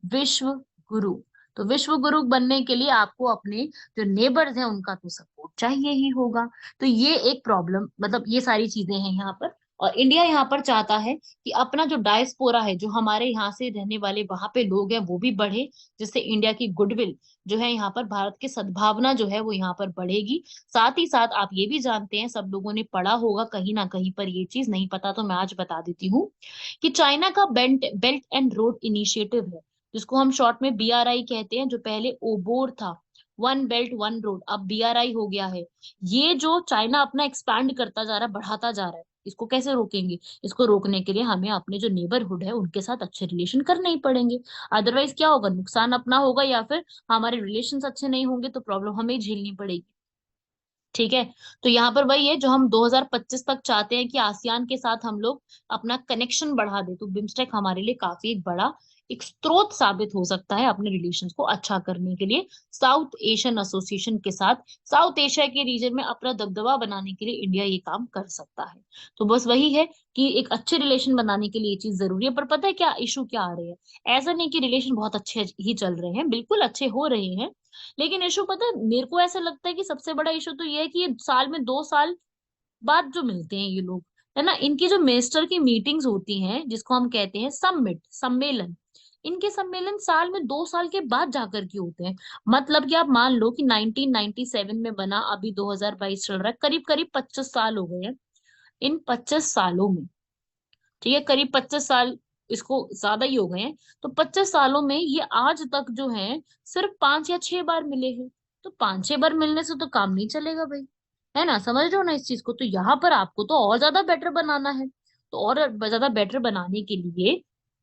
विश्व गुरु। तो विश्व गुरु बनने के लिए आपको अपने जो नेबर्स हैं उनका तो सपोर्ट चाहिए ही होगा। तो ये एक प्रॉब्लम, मतलब ये सारी चीजें हैं यहाँ पर। और इंडिया यहाँ पर चाहता है कि अपना जो डायस्पोरा है, जो हमारे यहाँ से रहने वाले वहां पे लोग हैं, वो भी बढ़े, जिससे इंडिया की गुडविल जो है यहाँ पर, भारत की सद्भावना जो है वो यहाँ पर बढ़ेगी। साथ ही साथ आप ये भी जानते हैं, सब लोगों ने पढ़ा होगा कहीं ना कहीं पर, ये चीज नहीं पता तो मैं आज बता देती हूँ, कि चाइना का belt belt and road initiative है, जिसको हम शॉर्ट में बीआरआई कहते हैं, जो पहले ओबोर था, वन बेल्ट वन रोड, अब बीआरआई हो गया है। ये जो चाइना अपना एक्सपैंड करता जा रहा है, बढ़ाता जा रहा है, इसको कैसे रोकेंगे। इसको रोकने के लिए हमें अपने जो नेबरहुड है उनके साथ अच्छे रिलेशन करने ही पड़ेंगे। अदरवाइज क्या होगा, नुकसान अपना होगा, या फिर हमारे रिलेशंस अच्छे नहीं होंगे तो प्रॉब्लम हमें ही झेलनी पड़ेगी। ठीक है, तो यहाँ पर वही है जो हम 2025 तक चाहते हैं कि आसियान के साथ हम लोग अपना कनेक्शन बढ़ा दे, तो बिम्स्टेक हमारे लिए काफी एक बड़ा एक स्रोत साबित हो सकता है अपने रिलेशंस को अच्छा करने के लिए साउथ एशियन एसोसिएशन के साथ। साउथ एशिया के रीजन में अपना दबदबा बनाने के लिए इंडिया ये काम कर सकता है। तो बस वही है कि एक अच्छे रिलेशन बनाने के लिए ये चीज जरूरी है। पर पता है क्या इशू क्या आ रहे हैं, ऐसा नहीं कि रिलेशन बहुत अच्छे ही चल रहे हैं, बिल्कुल अच्छे हो रहे हैं, लेकिन इशू पता है मेरे को ऐसा लगता है कि सबसे बड़ा इशू तो ये है कि ये साल में 2 साल बाद जो मिलते हैं ये लोग, है ना, इनकी जो मिनिस्टर की मीटिंग्स होती हैं, जिसको हम कहते हैं समिट, सम्मेलन, इनके सम्मेलन साल में 2 साल के बाद जाकर के होते हैं। मतलब कि आप मान लो कि 1997 में बना, अभी 2022 चल रहा है, करीब करीब 25 साल हो गए हैं। इन 25 सालों में, ठीक है, करीब 25 साल, इसको ज्यादा ही हो गए हैं, तो 25 सालों में ये आज तक जो है सिर्फ 5 या 6 बार मिले हैं। तो 5-6 बार मिलने से तो काम नहीं चलेगा भाई, है ना? समझ रहे हो ना इस चीज को? तो यहाँ पर आपको तो और ज्यादा बेटर बनाना है, तो और ज्यादा बेटर बनाने के लिए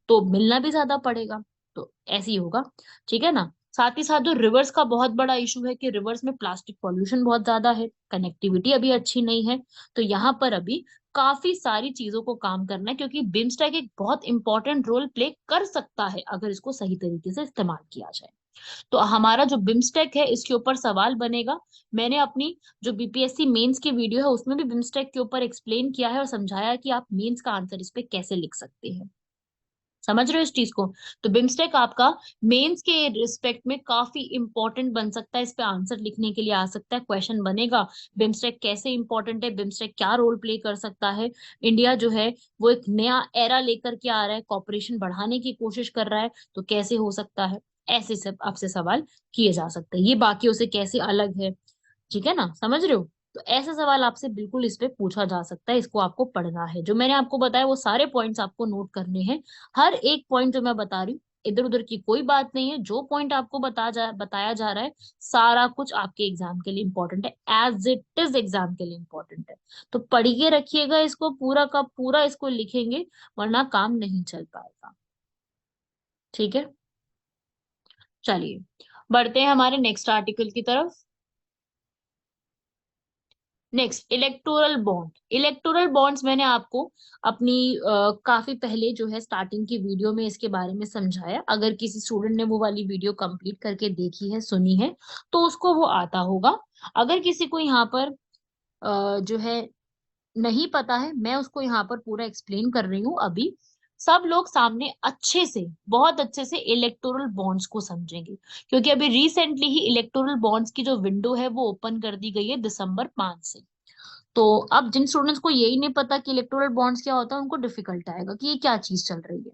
तो मिलना भी ज्यादा पड़ेगा। तो ऐसे ही होगा, ठीक है ना? साथ ही साथ जो रिवर्स का बहुत बड़ा इशू है कि रिवर्स में प्लास्टिक पॉल्यूशन बहुत ज्यादा है, कनेक्टिविटी अभी अच्छी नहीं है। तो यहाँ पर अभी काफी सारी चीजों को काम करना है, क्योंकि बिमस्टेक एक बहुत इंपॉर्टेंट रोल प्ले कर सकता है अगर इसको सही तरीके से इस्तेमाल किया जाए। तो हमारा जो बिमस्टेक है इसके ऊपर सवाल बनेगा। मैंने अपनी जो बीपीएससी मेंस की वीडियो है उसमें भी बिमस्टेक के ऊपर एक्सप्लेन किया है और समझाया है कि आप मेंस का आंसर इस पे कैसे लिख सकते हैं। समझ रहे हो इस चीज को? तो बिमस्टेक आपका मेंस के रिस्पेक्ट में काफी इंपॉर्टेंट बन सकता है, इस पे आंसर लिखने के लिए आ सकता है, क्वेश्चन बनेगा बिमस्टेक कैसे इंपॉर्टेंट है, बिमस्टेक क्या रोल प्ले कर सकता है। इंडिया जो है वो एक नया एरा लेकर के आ रहा है, कॉपरेशन बढ़ाने की कोशिश कर रहा है, तो कैसे हो सकता है, ऐसे सब आपसे सवाल किए जा सकते हैं, ये बाकियों से कैसे अलग है, ठीक है ना? समझ रहे हो? तो ऐसा सवाल आपसे बिल्कुल इस पे पूछा जा सकता है, इसको आपको पढ़ना है। जो मैंने आपको बताया वो सारे पॉइंट्स आपको नोट करने हैं, हर एक पॉइंट जो मैं बता रही हूँ इधर उधर की कोई बात नहीं है, जो पॉइंट आपको बताया जा रहा है सारा कुछ आपके एग्जाम के लिए इंपॉर्टेंट है, एज इट इज एग्जाम के लिए इंपॉर्टेंट है। तो पढ़िए रखिएगा इसको, पूरा का पूरा इसको लिखेंगे, वरना काम नहीं चल पाएगा, ठीक है? चलिए बढ़ते हैं हमारे नेक्स्ट आर्टिकल की तरफ। Next, electoral bond. Electoral bonds मैंने आपको अपनी काफी पहले जो है स्टार्टिंग की वीडियो में इसके बारे में समझाया। अगर किसी स्टूडेंट ने वो वाली वीडियो कंप्लीट करके देखी है, सुनी है, तो उसको वो आता होगा। अगर किसी को यहाँ पर जो है नहीं पता है, मैं उसको यहाँ पर पूरा एक्सप्लेन कर रही हूँ अभी। सब लोग सामने अच्छे से, बहुत अच्छे से इलेक्टोरल बॉन्ड्स को समझेंगे, क्योंकि अभी रिसेंटली ही इलेक्टोरल बॉन्ड्स की जो विंडो है वो ओपन कर दी गई है दिसंबर 5 से। तो अब जिन स्टूडेंट्स को यही नहीं पता कि इलेक्टोरल बॉन्ड्स क्या होता है, उनको डिफिकल्ट आएगा कि ये क्या चीज चल रही है।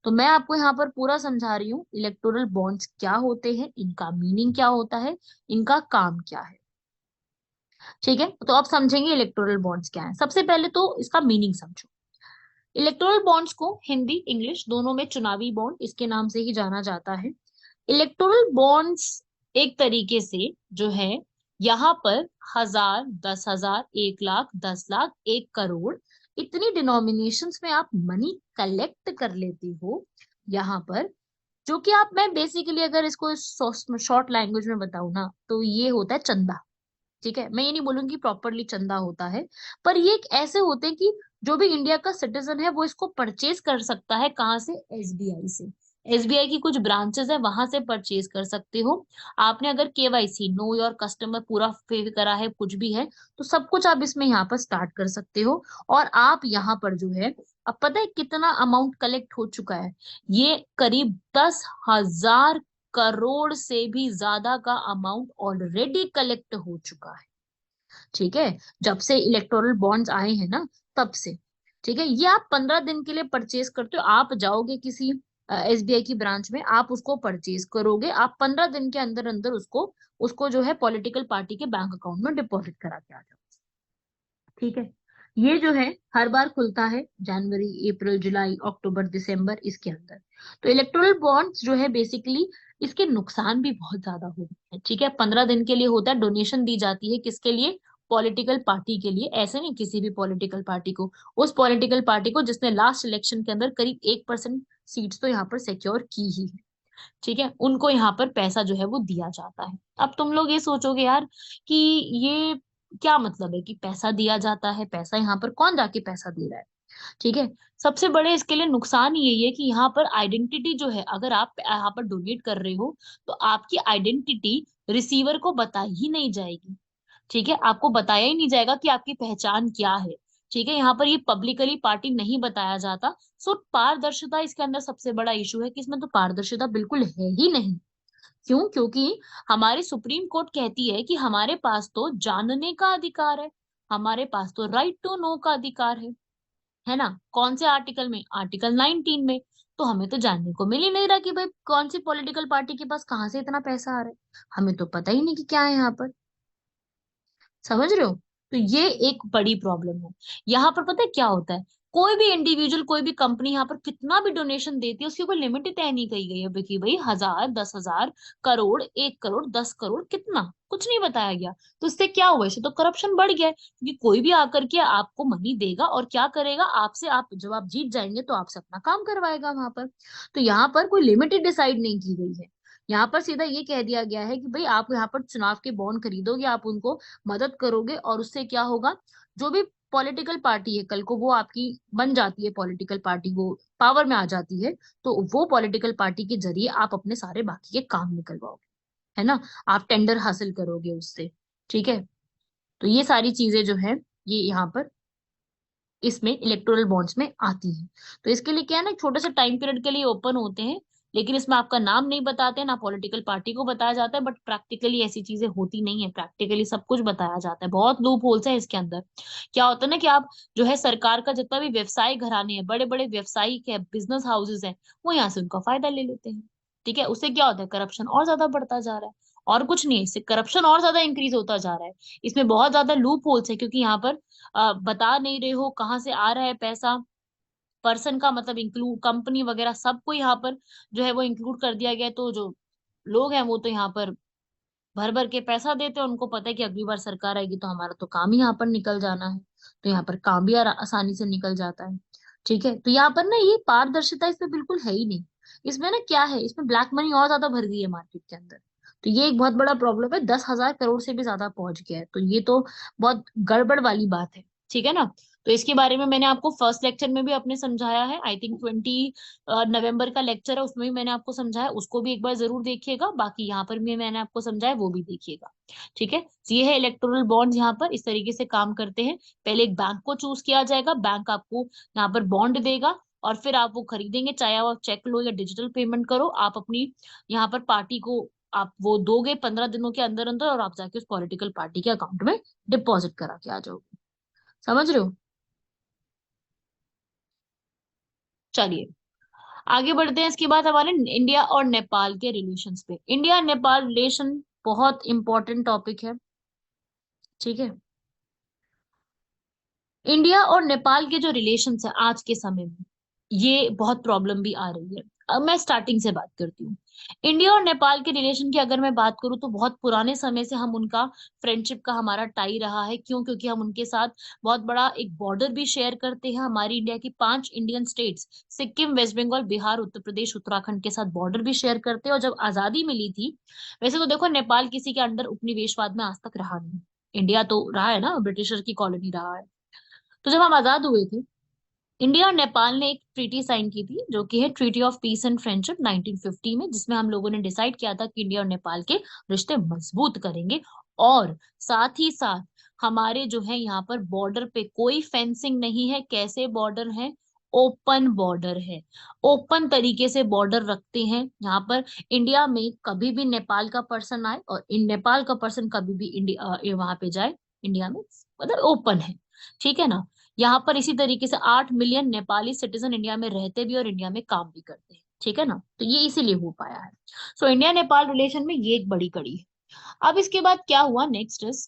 तो मैं आपको यहाँ पर पूरा समझा रही हूँ इलेक्टोरल बॉन्ड्स क्या होते हैं, इनका मीनिंग क्या होता है, इनका काम क्या है, ठीक है? तो अब समझेंगे इलेक्टोरल बॉन्ड्स क्या है। सबसे पहले तो इसका मीनिंग समझो। इलेक्टोरल बॉन्ड्स को हिंदी इंग्लिश दोनों में चुनावी बॉन्ड इसके नाम से ही जाना जाता है। इलेक्टोरल बॉन्ड्स एक तरीके से जो है यहाँ पर 1000, 10,000, 1 लाख, 10 लाख, 1 करोड़, इतनी डिनोमिनेशंस में आप मनी कलेक्ट कर लेते हो यहाँ पर, जो कि आप, मैं बेसिकली अगर इसको शॉर्ट लैंग्वेज में बताऊं ना, तो ये होता है चंदा। ठीक है, मैं ये नहीं बोलूंगी प्रॉपरली चंदा होता है, पर ये एक ऐसे होते हैं कि जो भी इंडिया का सिटीजन है वो इसको परचेज कर सकता है। कहाँ से? एसबीआई से। एसबीआई की कुछ ब्रांचेस है, वहां से परचेज कर सकते हो। आपने अगर केवाईसी, नो योर कस्टमर, पूरा फिल करा है, कुछ भी है, तो सब कुछ आप इसमें यहाँ पर स्टार्ट कर सकते हो। और आप यहाँ पर जो है, अब पता है कितना अमाउंट कलेक्ट हो चुका है? ये करीब 10,000 करोड़ से भी ज्यादा का अमाउंट ऑलरेडी कलेक्ट हो चुका है, ठीक है? जब से इलेक्टोरल बॉन्ड्स आए हैं ना, तब से। ठीक है, ये आप 15 दिन के लिए परचेज करते हो। आप जाओगे किसी एसबीआई की ब्रांच में, आप उसको परचेज करोगे, आप 15 दिन के अंदर अंदर उसको उसको जो है पॉलिटिकल पार्टी के बैंक अकाउंट में डिपॉजिट करा के आ जाओ, ठीक है? ये जो है हर बार खुलता है जनवरी, अप्रैल, जुलाई, अक्टूबर, दिसंबर, इसके अंदर। तो इलेक्टोरल बॉन्ड्स जो है बेसिकली, इसके नुकसान भी बहुत ज्यादा हो गए हैं, ठीक है? 15 दिन के लिए होता है, डोनेशन दी जाती है, किसके लिए? पॉलिटिकल पार्टी के लिए। ऐसे नहीं किसी भी पॉलिटिकल पार्टी को, उस पॉलिटिकल पार्टी को जिसने लास्ट इलेक्शन के अंदर करीब 1% सीट्स तो यहाँ पर सिक्योर की ही है, ठीक है? उनको यहाँ पर पैसा जो है वो दिया जाता है। अब तुम लोग ये सोचोगे यार कि ये क्या मतलब है कि पैसा दिया जाता है, पैसा यहाँ पर कौन जाके पैसा दे रहा है, ठीक है? सबसे बड़े इसके लिए नुकसान यही है कि यहाँ पर आइडेंटिटी जो है, अगर आप यहाँ पर डोनेट कर रहे हो तो आपकी आइडेंटिटी रिसीवर को बताई ही नहीं जाएगी, ठीक है? आपको बताया ही नहीं जाएगा कि आपकी पहचान क्या है, ठीक है? यहाँ पर ये पब्लिकली पार्टी नहीं बताया जाता। सो पारदर्शिता इसके अंदर सबसे बड़ा इशू है कि इसमें तो पारदर्शिता बिल्कुल है ही नहीं। क्यों? क्योंकि हमारी सुप्रीम कोर्ट कहती है कि हमारे पास तो जानने का अधिकार है, हमारे पास तो राइट टू नो का अधिकार है ना? कौन से आर्टिकल में? आर्टिकल 19 में। तो हमें तो जानने को मिल ही नहीं रहा कि भाई कौन सी पॉलिटिकल पार्टी के पास कहाँ से इतना पैसा आ रहा है, हमें तो पता ही नहीं कि क्या है यहाँ पर। समझ रहे हो? तो ये एक बड़ी प्रॉब्लम है। यहाँ पर पता है क्या होता है? कोई भी इंडिविजुअल, कोई भी कंपनी यहाँ पर कितना भी डोनेशन देती है, उसकी कोई लिमिट ही तय नहीं कही गई है कि भाई 1000, 10,000, करोड़, 1 करोड़, 10 करोड़, कितना, कुछ नहीं बताया गया। तो इससे क्या हुआ, इससे तो करप्शन बढ़ गया है, क्योंकि कोई भी आकर के आपको मनी देगा और क्या करेगा आपसे, आप जब आप जीत जाएंगे तो आपसे अपना काम करवाएगा वहां पर। तो यहाँ पर कोई लिमिट ही डिसाइड नहीं की गई है। यहाँ पर सीधा ये कह दिया गया है कि भाई आप यहाँ पर चुनाव के बॉन्ड खरीदोगे, आप उनको मदद करोगे, और उससे क्या होगा, जो भी पॉलिटिकल पार्टी है कल को वो आपकी बन जाती है, पॉलिटिकल पार्टी वो पावर में आ जाती है, तो वो पॉलिटिकल पार्टी के जरिए आप अपने सारे बाकी के काम निकलवाओगे, है ना, आप टेंडर हासिल करोगे उससे। ठीक है, तो ये सारी चीजें जो है ये यहाँ पर इसमें इलेक्टोरल बॉन्ड्स में आती है। तो इसके लिए क्या है ना, छोटे से टाइम पीरियड के लिए ओपन होते हैं, लेकिन इसमें आपका नाम नहीं बताते, ना पॉलिटिकल पार्टी को बताया जाता है, बट प्रैक्टिकली ऐसी चीजें होती नहीं है, प्रैक्टिकली सब कुछ बताया जाता है, बहुत लूप होल्स है इसके अंदर। क्या होता है ना कि आप जो है सरकार का जितना भी व्यवसाय घराने हैं, बड़े बड़े व्यवसायिक है, बिजनेस हाउसेज हैं, वो यहाँ से उनका फायदा ले लेते हैं। ठीक है, उससे क्या होता है, करप्शन और ज्यादा बढ़ता जा रहा है, और कुछ नहीं है, इससे करप्शन और ज्यादा इंक्रीज होता जा रहा है। इसमें बहुत ज्यादा लूप होल्स है, क्योंकि यहाँ पर बता नहीं रहे हो कहाँ से आ रहा है पैसा, पर्सन का मतलब इंक्लूड, कंपनी वगैरह सबको यहाँ पर जो है वो इंक्लूड कर दिया गया है। तो जो लोग हैं वो तो यहाँ पर भर भर के पैसा देते हैं, उनको पता है कि अगली बार सरकार आएगी तो हमारा तो काम ही यहाँ पर निकल जाना है, तो यहाँ पर काम भी आसानी से निकल जाता है। ठीक है, तो यहाँ पर ना ये पारदर्शिता इसमें बिल्कुल है ही नहीं। इसमें ना क्या है, इसमें ब्लैक मनी और ज्यादा भर गई है मार्केट के अंदर। तो ये एक बहुत बड़ा प्रॉब्लम है, 10,000 करोड़ से भी ज्यादा पहुंच गया है, तो ये तो बहुत गड़बड़ वाली बात है। ठीक है ना, तो इसके बारे में मैंने आपको फर्स्ट लेक्चर में भी अपने समझाया है, आई थिंक 20 नवंबर का लेक्चर है, उसमें भी मैंने आपको समझाया, उसको भी एक बार जरूर देखिएगा, बाकी यहाँ पर भी मैंने आपको समझाया वो भी देखिएगा। ठीक है, तो ये है इलेक्टोरल बॉन्ड्स, यहाँ पर इस तरीके से काम करते हैं। पहले एक बैंक को चूज किया जाएगा, बैंक आपको यहाँ पर बॉन्ड देगा, और फिर आप वो खरीदेंगे, चाहे आप चेक लो या डिजिटल पेमेंट करो, आप अपनी यहाँ पर पार्टी को आप वो दोगे 15 दिनों के अंदर अंदर, और आप जाके उस पॉलिटिकल पार्टी के अकाउंट में डिपॉजिट करा के आ जाओगे। समझ रहे हो? चलिए आगे बढ़ते हैं। इसके बाद हमारे इंडिया और नेपाल के रिलेशंस पे, इंडिया नेपाल रिलेशन बहुत इंपॉर्टेंट टॉपिक है। ठीक है, इंडिया और नेपाल के जो रिलेशंस है आज के समय में, ये बहुत प्रॉब्लम भी आ रही है। अब मैं स्टार्टिंग से बात करती हूँ। इंडिया और नेपाल के रिलेशन की अगर मैं बात करूँ तो बहुत पुराने समय से हम उनका फ्रेंडशिप का हमारा टाई रहा है। क्यों? क्योंकि हम उनके साथ बहुत बड़ा एक बॉर्डर भी शेयर करते हैं। हमारी इंडिया की 5 इंडियन स्टेट्स, सिक्किम, वेस्ट बंगाल, बिहार, उत्तर प्रदेश, उत्तराखंड के साथ बॉर्डर भी शेयर करते हैं। और जब आजादी मिली थी, वैसे तो देखो नेपाल किसी के अंडर उपनिवेशवाद में आज तक रहा नहीं, इंडिया तो रहा है ना, ब्रिटिशर की कॉलोनी रहा है। तो जब हम आजाद हुए थे, इंडिया और नेपाल ने एक ट्रीटी साइन की थी, जो कि है treaty of peace and friendship 1950 में, जिसमें हम लोगों ने डिसाइड किया था कि इंडिया और नेपाल के रिश्ते मजबूत करेंगे, और साथ ही साथ हमारे जो है यहाँ पर बॉर्डर पे कोई फेंसिंग नहीं है। कैसे बॉर्डर है? ओपन बॉर्डर है, ओपन तरीके से बॉर्डर रखते हैं। यहाँ पर इंडिया में कभी भी नेपाल का पर्सन आए और इन नेपाल का पर्सन कभी भी इंडिया वहां पे जाए, इंडिया में मतलब ओपन है। ठीक है ना, यहाँ पर इसी तरीके से 8 मिलियन नेपाली सिटीजन इंडिया में रहते भी और इंडिया में काम भी करते हैं। ठीक है ना, तो ये इसीलिए हो पाया है। सो इंडिया नेपाल रिलेशन में ये एक बड़ी कड़ी है। अब इसके बाद क्या हुआ, नेक्स्ट इज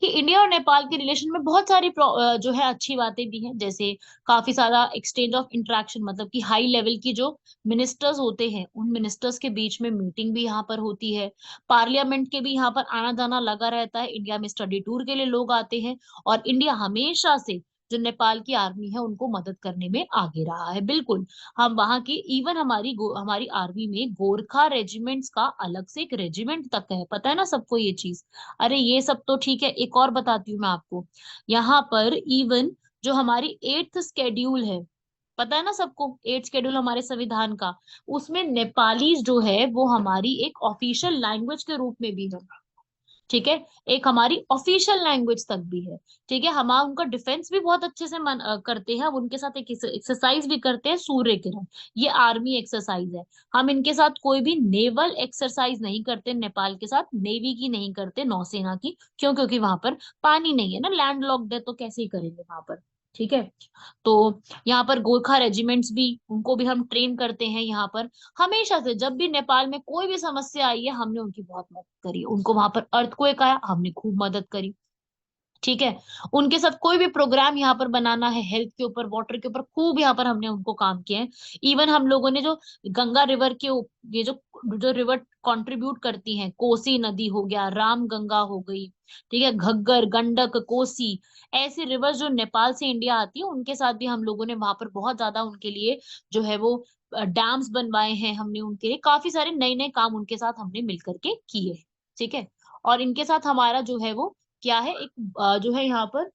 कि इंडिया और नेपाल के रिलेशन में बहुत सारी जो है अच्छी बातें भी हैं, जैसे काफी सारा एक्सचेंज ऑफ इंटरेक्शन, मतलब कि हाई लेवल की जो मिनिस्टर्स होते हैं उन मिनिस्टर्स के बीच में मीटिंग भी यहाँ पर होती है। पार्लियामेंट के भी यहाँ पर आना जाना लगा रहता है, इंडिया में स्टडी टूर के लिए लोग आते हैं, और इंडिया हमेशा से जो नेपाल की आर्मी है उनको मदद करने में आगे रहा है। बिल्कुल, हम वहां की इवन हमारी आर्मी में गोरखा रेजिमेंट्स का अलग से एक रेजिमेंट तक है, पता है ना सबको ये चीज? अरे ये सब तो ठीक है, एक और बताती हूँ मैं आपको। यहाँ पर इवन जो हमारी 8th शेड्यूल है, पता है ना सबको, 8th शेड्यूल हमारे संविधान का, उसमें नेपाली जो है वो हमारी एक ऑफिशियल लैंग्वेज के रूप में भी है। ठीक है, एक हमारी ऑफिशियल लैंग्वेज तक भी है। ठीक है, हम उनका डिफेंस भी बहुत अच्छे से करते हैं। हम उनके साथ एक एक्सरसाइज भी करते हैं, सूर्य किरण, ये आर्मी एक्सरसाइज है। हम इनके साथ कोई भी नेवल एक्सरसाइज नहीं करते, नेपाल के साथ नेवी की नहीं करते, नौसेना की। क्यों? क्योंकि वहां पर पानी नहीं है ना, लैंड लॉक्ड है, तो कैसे ही करेंगे वहां पर। ठीक है, तो यहाँ पर गोरखा रेजिमेंट्स भी, उनको भी हम ट्रेन करते हैं यहाँ पर। हमेशा से जब भी नेपाल में कोई भी समस्या आई है हमने उनकी बहुत मदद करी, उनको वहां पर अर्थक्वेक आया हमने खूब मदद करी। ठीक है। उनके साथ कोई भी प्रोग्राम यहाँ पर बनाना है, हेल्थ के ऊपर, वाटर के ऊपर, खूब यहाँ पर हमने उनको काम किए हैं। इवन हम लोगों ने जो गंगा रिवर के ये जो जो रिवर कंट्रीब्यूट करती हैं, कोसी नदी हो गया, राम गंगा हो गई, ठीक है, घग्गर, गंडक, कोसी, ऐसी रिवर जो नेपाल से इंडिया आती है, उनके साथ भी हम लोगों ने वहां पर बहुत ज्यादा उनके लिए जो है वो डैम्स बनवाए हैं। हमने उनके लिए काफी सारे नए नए काम उनके साथ हमने मिलकर के किए हैं। ठीक है। और इनके साथ हमारा जो है वो क्या है, एक जो है यहाँ पर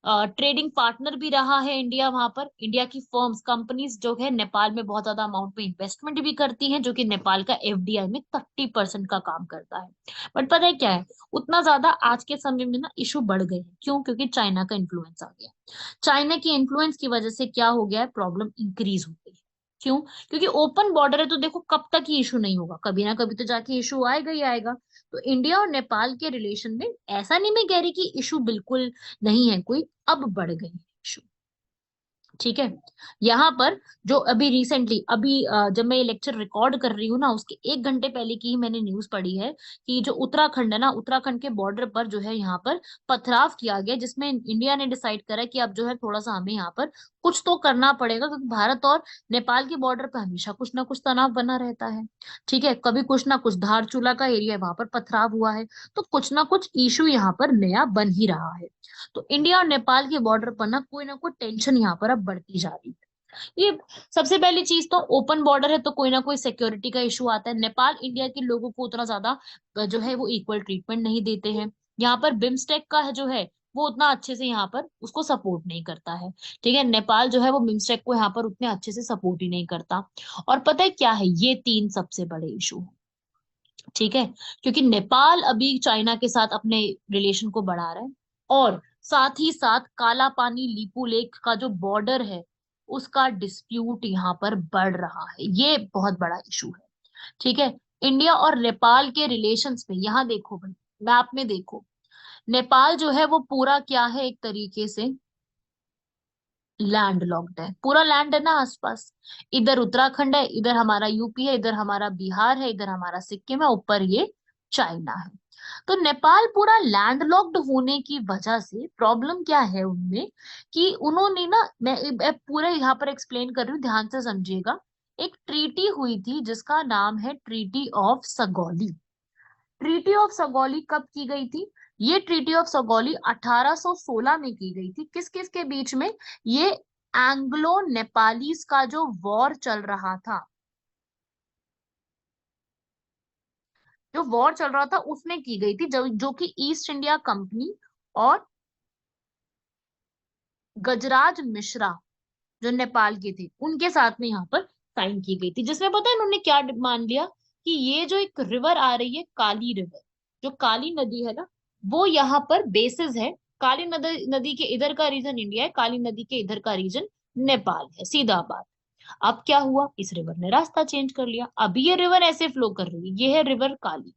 ट्रेडिंग पार्टनर भी रहा है इंडिया। वहां पर इंडिया की फर्म्स, कंपनीज जो है नेपाल में बहुत ज्यादा अमाउंट में इन्वेस्टमेंट भी करती हैं, जो कि नेपाल का एफडीआई में 30% का काम करता है। बट पता है क्या है, उतना ज्यादा आज के समय में ना इशू बढ़ गए हैं। क्यों? क्योंकि चाइना का इन्फ्लुएंस आ गया। चाइना की इन्फ्लुएंस की वजह से क्या हो गया है, प्रॉब्लम इंक्रीज हो गई है। क्यों? क्योंकि ओपन बॉर्डर है, तो देखो कब तक ही इशू नहीं होगा, कभी ना कभी तो जाके इशू आएगा ही आएगा। तो इंडिया और नेपाल के रिलेशन में ऐसा नहीं मैं कह रही कि इशू बिल्कुल नहीं है कोई, अब बढ़ गई है इशू। ठीक है। यहाँ पर जो अभी रिसेंटली, अभी जब मैं ये लेक्चर रिकॉर्ड कर रही हूँ ना, उसके 1 घंटे पहले की ही मैंने न्यूज पढ़ी है कि जो उत्तराखंड है ना, उत्तराखंड के बॉर्डर पर जो है यहाँ पर पथराव किया गया, जिसमें इंडिया ने डिसाइड करा कि अब जो है थोड़ा सा हमें यहाँ पर कुछ तो करना पड़ेगा, क्योंकि भारत और नेपाल के बॉर्डर पर हमेशा कुछ ना कुछ तनाव बना रहता है। ठीक है। कभी कुछ ना कुछ, धारचूला का एरिया है, वहां पर पथराव हुआ है, तो कुछ ना कुछ इशू यहाँ पर नया बन ही रहा है। तो इंडिया और नेपाल के बॉर्डर पर ना कोई टेंशन यहाँ पर अब बढ़ती जा रही है। ये सबसे पहली चीज, तो ओपन बॉर्डर है तो कोई ना कोई सिक्योरिटी का इशू आता है। नेपाल इंडिया के लोगों को उतना ज्यादा जो है वो इक्वल ट्रीटमेंट नहीं देते हैं। यहाँ पर बिम्स्टेक का है जो है वो उतना अच्छे से यहाँ पर उसको सपोर्ट नहीं करता है। ठीक है। नेपाल जो है वो बिम्स्टेक को यहाँ पर उतने अच्छे से सपोर्ट ही नहीं करता। और पता है क्या है, ये 3 सबसे बड़े इशू है। ठीक है। क्योंकि नेपाल अभी चाइना के साथ अपने रिलेशन को बढ़ा रहा है, और साथ ही साथ काला पानी लीपू लेक का जो बॉर्डर है, उसका डिस्प्यूट यहाँ पर बढ़ रहा है। ये बहुत बड़ा इशू है। ठीक है। इंडिया और नेपाल के रिलेशंस में यहाँ देखो भाई, मैप में देखो, नेपाल जो है वो पूरा क्या है, एक तरीके से लैंड लॉक्ड है। पूरा लैंड है ना आसपास, इधर उत्तराखंड है, इधर हमारा यूपी है, इधर हमारा बिहार है, इधर हमारा सिक्किम है, ऊपर ये चाइना है। तो नेपाल पूरा लैंड लॉक्ड होने की वजह से प्रॉब्लम क्या है उनमें, कि उन्होंने ना, मैं पूरा यहाँ पर एक्सप्लेन कर रही हूँ, ध्यान से समझिएगा। एक ट्रीटी हुई थी जिसका नाम है treaty of Sugauli. Treaty of Sugauli कब की गई थी? ये ट्रीटी ऑफ सगौली 1816 में की गई थी। किस किस के बीच में? ये एंग्लो नेपालीज का जो वॉर चल रहा था, जो वॉर चल रहा था उसमें की गई थी, जो कि ईस्ट इंडिया कंपनी और गजराज मिश्रा जो नेपाल के थे, उनके साथ में यहाँ पर साइन की गई थी। जिसमें पता है इन्होंने क्या मान लिया, कि ये जो एक रिवर आ रही है, काली रिवर, जो काली नदी है ना, वो यहाँ पर बेसिस है। काली नदी नदी के इधर का रीजन इंडिया है, काली नदी के इधर का रीजन नेपाल है, सीधा बात। अब क्या हुआ, इस रिवर ने रास्ता चेंज कर लिया, अभी ये रिवर ऐसे फ्लो कर रही है, ये है रिवर काली।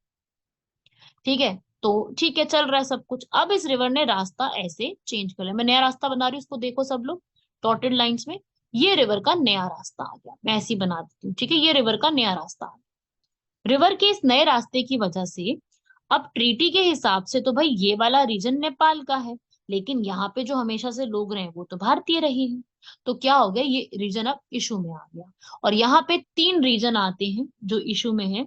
ठीक है। तो ठीक है, चल रहा है सब कुछ। अब इस रिवर ने रास्ता ऐसे चेंज कर लिया, मैं नया रास्ता बना रही हूँ, उसको देखो सब लोग डॉटेड लाइंस में। ये रिवर का नया रास्ता आ गया, मैं ऐसे ही बना देती हूँ। ठीक है। ये रिवर का नया रास्ता आ गया। रिवर के इस नए रास्ते की वजह से अब ट्रीटी के हिसाब से तो भाई ये वाला रीजन नेपाल का है, लेकिन यहाँ पे जो हमेशा से लोग रहे हैं वो तो भारतीय रहे हैं। तो क्या हो गया, ये रीजन अब इशू में आ गया। और यहाँ पे 3 रीजन आते हैं जो इशू में है।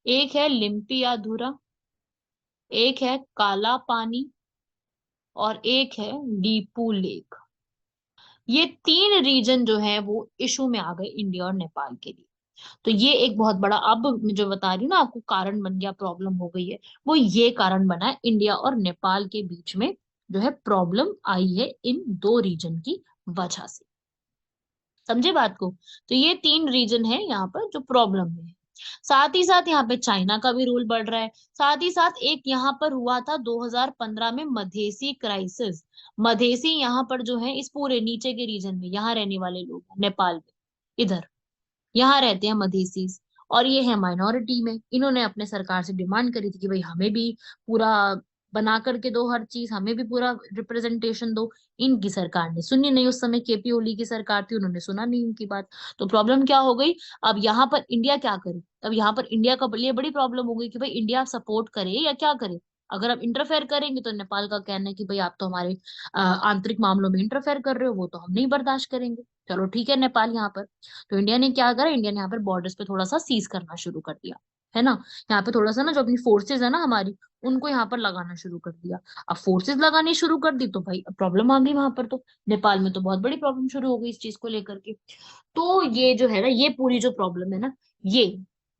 एक है लिम्पियाधुरा, एक है काला पानी, और एक है लीपू लेक। ये 3 रीजन जो है वो इशू में आ गए इंडिया और नेपाल के लिए। तो ये एक बहुत बड़ा, अब मैं जो बता रही हूँ ना आपको, कारण बन गया, प्रॉब्लम हो गई है, वो ये कारण बना है, इंडिया और नेपाल के बीच में जो है प्रॉब्लम आई है इन 2 रीजन की वजह से। समझे बात को? तो ये 3 रीजन है यहाँ पर जो प्रॉब्लम में है। साथ ही साथ यहाँ पे चाइना का भी रोल बढ़ रहा है। साथ ही साथ एक यहाँ पर हुआ था 2015 में मधेसी क्राइसिस। मधेसी यहाँ पर जो है, इस पूरे नीचे के रीजन में यहाँ रहने वाले लोग हैं, नेपाल में इधर यहाँ रहते हैं मधेसीज, और ये है माइनॉरिटी में। इन्होंने अपने सरकार से डिमांड करी थी कि भाई हमें भी पूरा बना करके दो, हर चीज हमें भी पूरा रिप्रेजेंटेशन दो। इनकी सरकार ने सुनी नहीं, उस समय केपी ओली की सरकार थी, उन्होंने सुना नहीं इनकी बात। तो प्रॉब्लम क्या हो गई, अब यहाँ पर इंडिया क्या करे? अब यहाँ पर इंडिया का लिए बड़ी प्रॉब्लम हो गई कि भाई इंडिया सपोर्ट करे या क्या करे। अगर आप इंटरफेयर करेंगे तो नेपाल का कहना है कि भाई आप तो हमारे आंतरिक मामलों में इंटरफेयर कर रहे हो, वो तो हम नहीं बर्दाश्त करेंगे। चलो ठीक है नेपाल यहाँ पर, तो इंडिया ने क्या करा, इंडिया ने यहाँ पर बॉर्डर्स पे थोड़ा सा सीज करना शुरू कर दिया, है ना। यहाँ पे थोड़ा सा ना जो अपनी फोर्सेज है ना हमारी, उनको यहाँ पर लगाना शुरू कर दिया। अब फोर्सेज लगानी शुरू कर दी तो भाई प्रॉब्लम आ गई वहां पर, तो नेपाल में तो बहुत बड़ी प्रॉब्लम शुरू हो गई इस चीज को लेकर के। तो ये जो है ना, ये पूरी जो प्रॉब्लम है ना, ये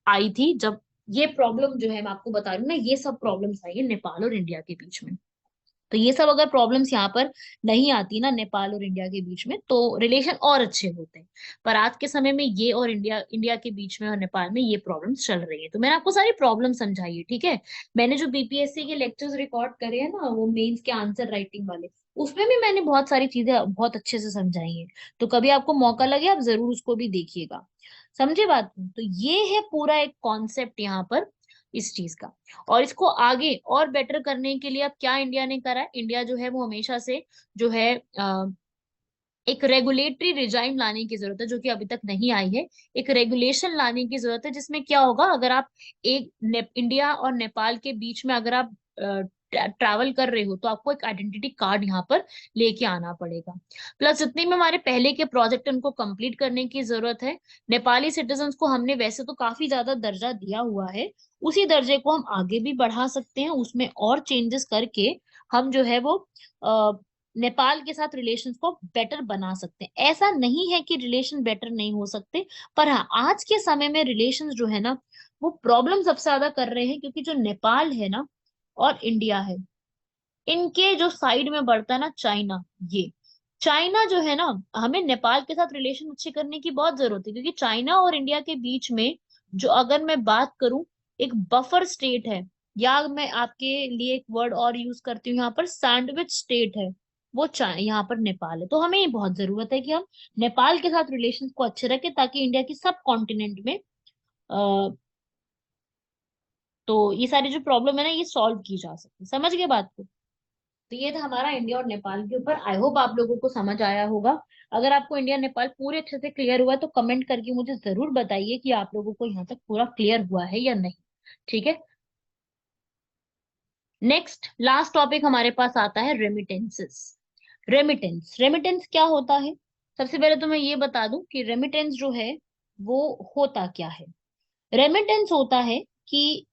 आई थी जब, ये प्रॉब्लम जो है मैं आपको बता रही हूँ ना, ये सब प्रॉब्लम्स आई है नेपाल और इंडिया के बीच में। तो ये सब अगर प्रॉब्लम्स यहाँ पर नहीं आती ना नेपाल और इंडिया के बीच में, तो रिलेशन और अच्छे होते हैं। पर आज के समय में ये और इंडिया इंडिया के बीच में और नेपाल में ये प्रॉब्लम्स चल रही है। तो मैंने आपको सारी प्रॉब्लम समझाई है, ठीक है। मैंने जो बीपीएससी के लेक्चर्स रिकॉर्ड करे हैं ना, वो मेंस के आंसर राइटिंग वाले, उसमें भी मैंने बहुत सारी चीजें बहुत अच्छे से समझाई हैं। तो कभी आपको मौका लगे आप जरूर उसको भी देखिएगा, समझे बात को। तो ये है पूरा एक कॉन्सेप्ट यहाँ पर इस चीज का। और इसको आगे और बेटर करने के लिए अब क्या इंडिया ने करा है, इंडिया जो है वो हमेशा से जो है एक रेगुलेटरी रिजाइम लाने की जरूरत है, जो कि अभी तक नहीं आई है। एक रेगुलेशन लाने की जरूरत है जिसमें क्या होगा, अगर आप इंडिया और नेपाल के बीच में अगर आप ट्रैवल कर रहे हो तो आपको एक आइडेंटिटी कार्ड यहाँ पर लेके आना पड़ेगा। प्लस जितने भी हमारे पहले के प्रोजेक्ट उनको कंप्लीट करने की जरूरत है। नेपाली सिटीजन्स को हमने वैसे तो काफी ज्यादा दर्जा दिया हुआ है, उसी दर्जे को हम आगे भी बढ़ा सकते हैं, उसमें और चेंजेस करके हम जो है वो नेपाल के साथ रिलेशंस को बेटर बना सकते हैं। ऐसा नहीं है कि रिलेशन बेटर नहीं हो सकते, पर हाँ आज के समय में रिलेशंस जो है ना, वो प्रॉब्लम सबसे ज्यादा कर रहे हैं, क्योंकि जो नेपाल है ना और इंडिया है, इनके जो साइड में बढ़ता है ना चाइना, ये चाइना जो है ना, हमें नेपाल के साथ रिलेशन अच्छे करने की बहुत जरूरत है, क्योंकि चाइना और इंडिया के बीच में जो, अगर मैं बात करूं, एक बफर स्टेट है, या मैं आपके लिए एक वर्ड और यूज करती हूँ यहाँ पर, सैंडविच स्टेट है, वो यहाँ पर नेपाल है। तो हमें ये बहुत जरूरत है कि हम नेपाल के साथ रिलेशन को अच्छे रखें, ताकि इंडिया की सब कॉन्टिनेंट में तो ये सारी जो प्रॉब्लम है ना, ये सॉल्व की जा सकती है। समझ गए बात को। तो ये था हमारा इंडिया और नेपाल के ऊपर। आई होप आप लोगों को समझ आया होगा। अगर आपको इंडिया नेपाल पूरे अच्छे से क्लियर हुआ है तो कमेंट करके मुझे जरूर बताइए कि आप लोगों को यहाँ तक पूरा क्लियर हुआ है या नहीं। ठीक है। नेक्स्ट लास्ट टॉपिक हमारे पास आता है रेमिटेंसेस। रेमिटेंस, रेमिटेंस क्या होता है? सबसे पहले तो मैं ये बता दूं कि रेमिटेंस जो है वो होता क्या है। रेमिटेंस होता है कि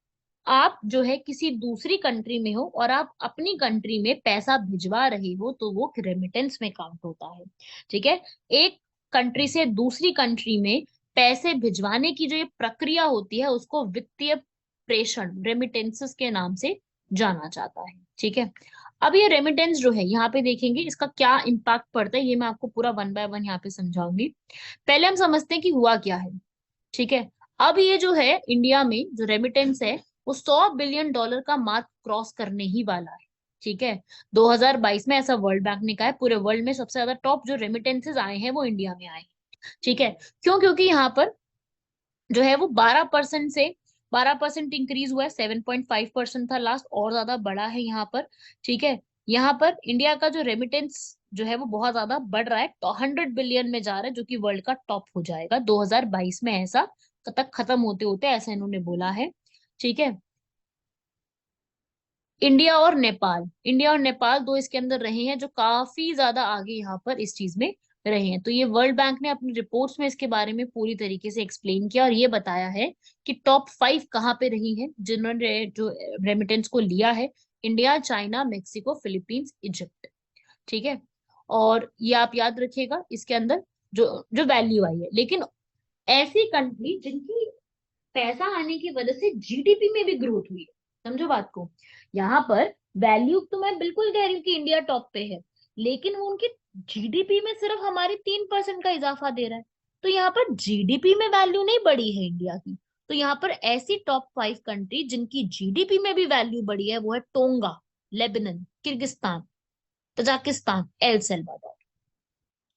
आप जो है किसी दूसरी कंट्री में हो और आप अपनी कंट्री में पैसा भिजवा रहे हो, तो वो रेमिटेंस में काउंट होता है। ठीक है। एक कंट्री से दूसरी कंट्री में पैसे भिजवाने की जो ये प्रक्रिया होती है, उसको वित्तीय प्रेषण, रेमिटेंसेस के नाम से जाना जाता है। ठीक है। अब ये रेमिटेंस जो है, यहाँ पे देखेंगे इसका क्या इम्पैक्ट पड़ता है, ये मैं आपको पूरा वन बाय वन यहाँ पे समझाऊंगी। पहले हम समझते हैं कि हुआ क्या है। ठीक है। अब ये जो है इंडिया में जो रेमिटेंस है, वो $100 बिलियन का मार्क क्रॉस करने ही वाला है। ठीक है। 2022 में ऐसा वर्ल्ड बैंक ने कहा है, पूरे वर्ल्ड में सबसे ज्यादा टॉप जो रेमिटेंसेज आए हैं वो इंडिया में आए हैं। ठीक है। क्यों? क्योंकि यहाँ पर जो है वो 12% से 12% इंक्रीज हुआ है, 7.5% था लास्ट, और ज्यादा बढ़ा है यहाँ पर। ठीक है। यहाँ पर इंडिया का जो रेमिटेंस जो है वो बहुत ज्यादा बढ़ रहा है, तो 100 बिलियन में जा रहा है, जो कि वर्ल्ड का टॉप हो जाएगा 2022 में, ऐसा तक खत्म होते होते ऐसा इन्होंने बोला है। ठीक है। इंडिया और नेपाल दो इसके अंदर रहे हैं जो काफी ज्यादा आगे यहाँ पर इस चीज में रहे हैं। तो ये वर्ल्ड बैंक ने अपनी रिपोर्ट्स में इसके बारे में पूरी तरीके से एक्सप्लेन किया और ये बताया है कि टॉप 5 कहाँ पे रही हैं जिन्होंने जो रेमिटेंस को लिया है। India, China, Mexico, Philippines, Egypt. ठीक है। और ये आप याद रखिएगा, इसके अंदर जो जो वैल्यू आई है। लेकिन ऐसी कंट्री जिनकी पैसा आने की वजह से जीडीपी में भी ग्रोथ हुई है, समझो बात को। यहाँ पर वैल्यू तो मैं बिल्कुल कह रही हूँ कि इंडिया टॉप पे है, लेकिन वो उनकी जीडीपी में सिर्फ हमारी 3% का इजाफा दे रहा है। तो यहाँ पर जीडीपी में वैल्यू नहीं बढ़ी है इंडिया की। तो यहाँ पर ऐसी टॉप 5 कंट्री जिनकी जीडीपी में भी वैल्यू बढ़ी है, वो है tonga, Lebanon, Kyrgyzstan, Tajikistan, El Salvador.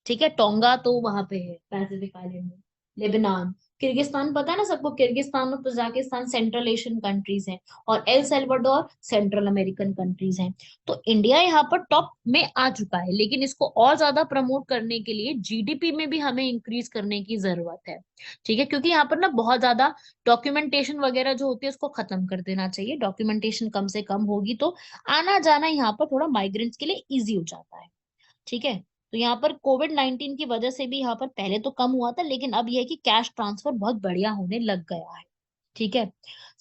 ठीक है। टोंगा तो वहां पे है पैसिफिक आइलैंड में, लेबनान, किर्गिस्तान पता है ना सबको, किर्गिस्तान और तजाकिस्तान सेंट्रल एशियन कंट्रीज हैं, और El Salvador central American countries हैं। तो इंडिया यहाँ पर टॉप में आ चुका है, लेकिन इसको और ज्यादा प्रमोट करने के लिए जीडीपी में भी हमें इंक्रीज करने की जरूरत है। ठीक है, क्योंकि यहाँ पर ना बहुत ज्यादा डॉक्यूमेंटेशन वगैरह जो होती है उसको खत्म कर देना चाहिए। डॉक्यूमेंटेशन कम से कम होगी तो आना जाना यहाँ पर थोड़ा माइग्रेंट्स के लिए इजी हो जाता है। ठीक है, तो यहाँ पर कोविड-19 की वजह से भी यहाँ पर पहले तो कम हुआ था, लेकिन अब यह है कि कैश ट्रांसफर बहुत बढ़िया होने लग गया है। ठीक है,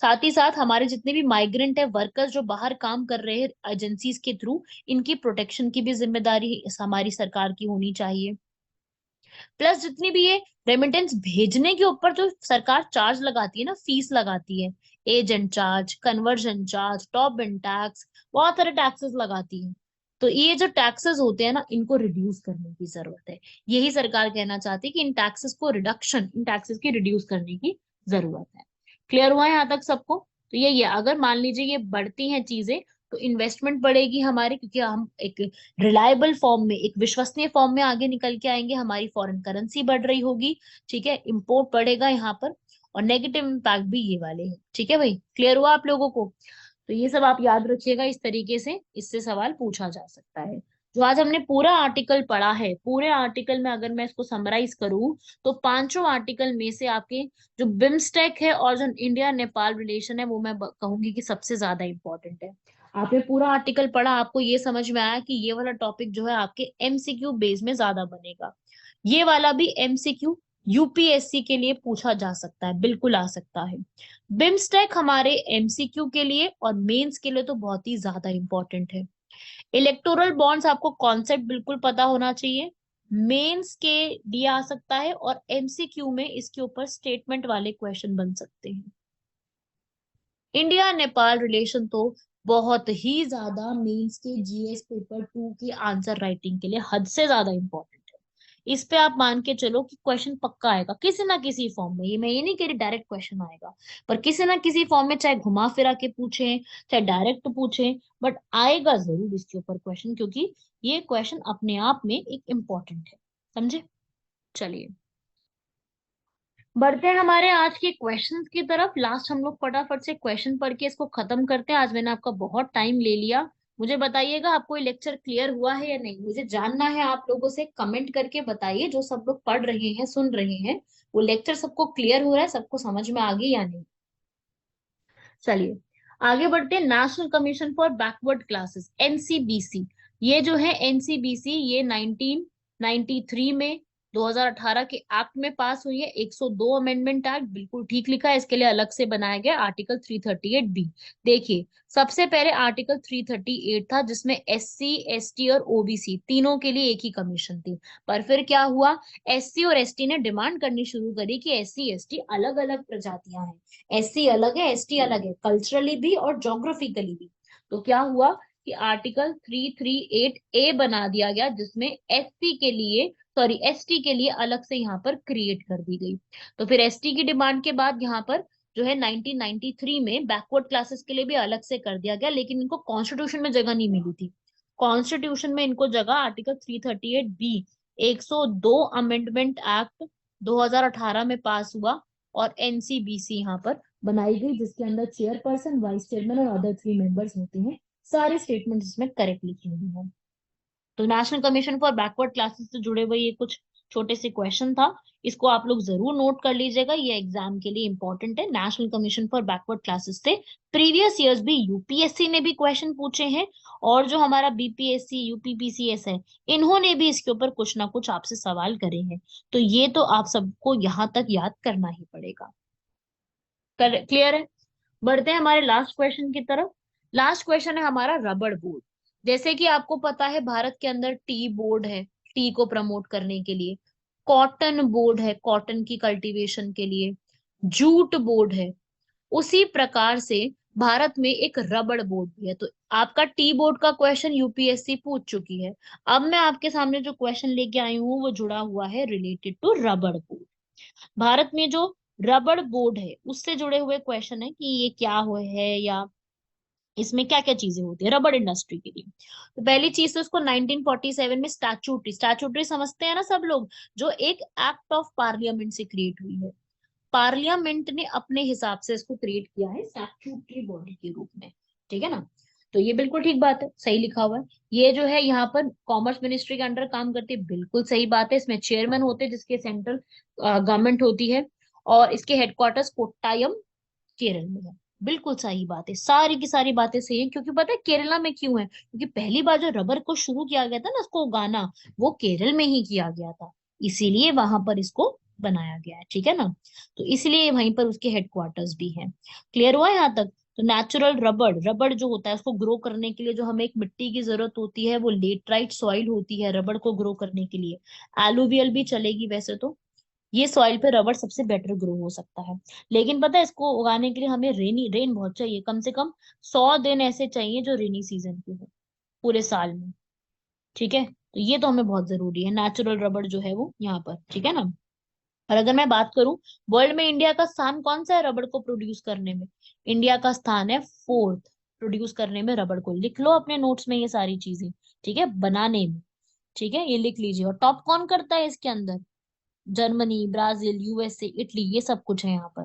साथ ही साथ हमारे जितने भी माइग्रेंट है वर्कर्स जो बाहर काम कर रहे हैं एजेंसीज के थ्रू, इनकी प्रोटेक्शन की भी जिम्मेदारी हमारी सरकार की होनी चाहिए। प्लस जितनी भी ये रेमिटेंस भेजने के ऊपर जो सरकार चार्ज लगाती है ना, फीस लगाती है, agent charge, conversion charge, top in tax, बहुत सारे टैक्सेस लगाती है। तो ये जो टैक्सेस होते हैं ना, इनको रिड्यूस करने की जरूरत है। यही सरकार कहना चाहती है कि इन टैक्सेस को रिडक्शन, इन टैक्सेस की रिड्यूस करने की जरूरत है। क्लियर हुआ है यहाँ तक सबको? तो ये अगर मान लीजिए ये बढ़ती हैं चीजें, तो इन्वेस्टमेंट बढ़ेगी हमारी, क्योंकि हम एक रिलायबल फॉर्म में, एक विश्वसनीय फॉर्म में आगे निकल के आएंगे, हमारी फॉरेन करेंसी बढ़ रही होगी। ठीक है, इंपोर्ट बढ़ेगा यहाँ पर, और नेगेटिव इम्पैक्ट भी ये वाले हैं। ठीक है भाई, क्लियर हुआ आप लोगों को? तो ये सब आप याद रखिएगा, इस तरीके से इससे सवाल पूछा जा सकता है। जो आज हमने पूरा आर्टिकल पढ़ा है, पूरे आर्टिकल में अगर मैं इसको समराइज करूं, तो पांचों आर्टिकल में से आपके जो बिम्स्टेक है और जो इंडिया नेपाल रिलेशन है, वो मैं कहूंगी कि सबसे ज्यादा इंपॉर्टेंट है। आपने पूरा आर्टिकल पढ़ा, आपको ये समझ में आया कि ये वाला टॉपिक जो है आपके एमसीक्यू बेस में ज्यादा बनेगा। ये वाला भी एमसीक्यू यूपीएससी के लिए पूछा जा सकता है, बिल्कुल आ सकता है। बिम्स्टेक हमारे एमसीक्यू के लिए और मेंस के लिए तो बहुत ही ज्यादा इंपॉर्टेंट है। इलेक्टोरल बॉन्ड्स आपको कॉन्सेप्ट बिल्कुल पता होना चाहिए, मेंस के लिए आ सकता है, और एमसीक्यू में इसके ऊपर स्टेटमेंट वाले क्वेश्चन बन सकते हैं। इंडिया नेपाल रिलेशन तो बहुत ही ज्यादा मेंस के जीएस पेपर 2 की आंसर राइटिंग के लिए हद से ज्यादा इंपॉर्टेंट है। इस पे आप मान के चलो कि क्वेश्चन पक्का आएगा किसी ना किसी फॉर्म में। ये मैं ये नहीं कह रही डायरेक्ट क्वेश्चन आएगा, पर किसी ना किसी फॉर्म में, चाहे घुमा फिरा के पूछे चाहे डायरेक्ट पूछे, बट आएगा जरूर इसके ऊपर क्वेश्चन, क्योंकि ये क्वेश्चन अपने आप में एक इम्पोर्टेंट है। समझे? चलिए बढ़ते हैं हमारे आज के क्वेश्चंस की तरफ। लास्ट हम लोग फटाफट से क्वेश्चन पढ़ के इसको खत्म करते हैं। आज मैंने आपका बहुत टाइम ले लिया। मुझे बताइएगा आपको ये लेक्चर क्लियर हुआ है या नहीं, मुझे जानना है आप लोगों से। कमेंट करके बताइए, जो सब लोग पढ़ रहे हैं सुन रहे हैं, वो लेक्चर सबको क्लियर हो रहा है, सबको समझ में आ गई या नहीं। चलिए आगे बढ़ते हैं। National commission for backward classes, NCBC. ये जो है एनसीबीसी, ये 1993 में 2018 के एक्ट में पास हुई है। 102 अमेंडमेंट एक्ट, बिल्कुल ठीक लिखा है। इसके लिए अलग से बनाया गया आर्टिकल 338 बी। देखिए, सबसे पहले आर्टिकल 338 था, जिसमें एससी एसटी और ओबीसी तीनों के लिए एक ही कमीशन थी। पर फिर क्या हुआ, एससी और एसटी ने डिमांड करनी शुरू करी कि एससी एसटी अलग अलग प्रजातियां हैं, एससी अलग है एसटी अलग है, कल्चरली भी और जोग्राफिकली भी। तो क्या हुआ कि आर्टिकल 338 ए बना दिया गया, जिसमें एससी के लिए, सॉरी एसटी के लिए अलग से यहाँ पर क्रिएट कर दी गई। तो फिर एसटी की डिमांड के बाद यहाँ पर जो है 1993 में बैकवर्ड क्लासेस के लिए भी अलग से कर दिया गया, लेकिन इनको कॉन्स्टिट्यूशन में जगह नहीं मिली थी। कॉन्स्टिट्यूशन में इनको जगह आर्टिकल 338 बी, 102 अमेंडमेंट एक्ट 2018 में पास हुआ, और एनसीबीसी यहाँ पर बनाई गई, जिसके अंदर चेयरपर्सन, वाइस चेयरमैन और अदर 3 मेंबर्स होते हैं। सारे स्टेटमेंट्स इसमें करेक्ट लिखी हुई हैं। तो national commission for backward classes से जुड़े हुए ये कुछ छोटे से क्वेश्चन था, इसको आप लोग जरूर नोट कर लीजिएगा, ये एग्जाम के लिए इंपॉर्टेंट है। National commission for backward classes से प्रीवियस ईयर्स भी यूपीएससी ने भी क्वेश्चन पूछे हैं, और जो हमारा बीपीएससी यूपीपीसीएस है, इन्होंने भी इसके ऊपर कुछ ना कुछ आपसे सवाल करे हैं। तो ये तो आप सबको यहाँ तक याद करना ही पड़ेगा। क्लियर है? बढ़ते हैं हमारे लास्ट क्वेश्चन की तरफ। लास्ट क्वेश्चन है हमारा रबड़ बोर्ड। जैसे कि आपको पता है भारत के अंदर टी बोर्ड है, टी को प्रमोट करने के लिए। कॉटन बोर्ड है, कॉटन की कल्टीवेशन के लिए। जूट बोर्ड है। उसी प्रकार से भारत में एक रबड़ बोर्ड भी है। तो आपका टी बोर्ड का क्वेश्चन यूपीएससी पूछ चुकी है। अब मैं आपके सामने जो क्वेश्चन लेके आई हूँ वो जुड़ा हुआ है रिलेटेड टू रबड़ बोर्ड। भारत में जो रबड़ बोर्ड है उससे जुड़े हुए क्वेश्चन है कि ये क्या हो है, या इसमें क्या क्या चीजें होती है रबड़ इंडस्ट्री के लिए। तो पहली चीज तो इसको 1947 में स्टैचूटरी, स्टैचूटरी समझते हैं ना सब लोग, जो एक एक्ट ऑफ पार्लियामेंट से क्रिएट हुई है। पार्लियामेंट ने अपने हिसाब से इसको क्रिएट किया है स्टैट्यूटरी बॉडी के रूप में, ठीक है ना। तो ये बिल्कुल ठीक बात है, सही लिखा हुआ है। ये जो है यहाँ पर कॉमर्स मिनिस्ट्री के अंडर काम करती है, बिल्कुल सही बात है। इसमें चेयरमैन होते हैं जिसके सेंट्रल गवर्नमेंट होती है, और इसके हेडक्वार्टर्स कोट्टायम केरल में है। बिल्कुल सही बात है, सारी की सारी बातें सही है। क्योंकि पता है केरला में क्यों है? क्योंकि पहली बार जो रबर को शुरू किया गया था ना, उसको उगाना, वो केरल में ही किया गया था, इसीलिए वहां पर इसको बनाया गया है, ठीक है ना। तो इसलिए वहीं पर उसके हेडक्वार्टर्स भी हैं। क्लियर हुआ यहाँ तक? तो नेचुरल रबर, रबर जो होता है उसको ग्रो करने के लिए जो हमें एक मिट्टी की जरूरत होती है, वो लेटराइट सॉइल होती है रबर को ग्रो करने के लिए। एलुवियल भी चलेगी वैसे तो, ये सॉइल पे रबर सबसे बेटर ग्रो हो सकता है। लेकिन पता है इसको उगाने के लिए हमें रेन बहुत चाहिए, कम से कम 100 दिन ऐसे चाहिए जो रेनी सीजन के हो पूरे साल में, ठीक है। तो ये तो हमें बहुत जरूरी है, नेचुरल रबर जो है वो यहाँ पर, ठीक है ना। और अगर मैं बात करूं वर्ल्ड में इंडिया का स्थान कौन सा है रबर को प्रोड्यूस करने में, इंडिया का स्थान है 4th प्रोड्यूस करने में रबर को। लिख लो अपने नोट्स में ये सारी चीजें, ठीक है, बनाने में, ठीक है, ये लिख लीजिए। और टॉप कौन करता है इसके अंदर? जर्मनी, ब्राजील, यूएसए, इटली, ये सब कुछ है यहाँ पर,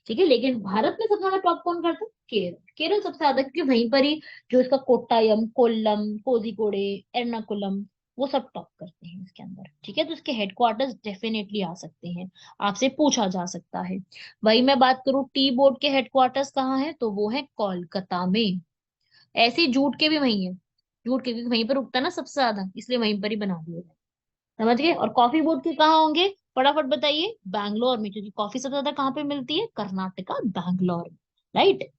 ठीक है। लेकिन भारत में सबसे ज्यादा टॉप कौन करता है? केरल। केरल सबसे ज्यादा, क्योंकि वहीं पर ही जो इसका कोट्टायम, कोल्लम, कोझिकोडे, एर्नाकुलम, वो सब टॉप करते हैं इसके अंदर, ठीक है। तो इसके हेडक्वार्टर्स डेफिनेटली आ सकते हैं, आपसे पूछा जा सकता है। वही मैं बात करूँ टी बोर्ड के हेडक्वार्टर्स कहाँ है, तो वो है कोलकाता में। ऐसे ही जूट के भी वही है, जूट के क्योंकि वहीं पर उगता है ना सबसे ज्यादा, इसलिए वहीं पर ही बना दिया है। समझ गए? और कॉफी बोर्ड के कहाँ होंगे? फटाफट बताइए। बैंगलोर में, क्योंकि कॉफी सबसे ज्यादा कहाँ पे मिलती है? कर्नाटका, बैंगलोर, राइट।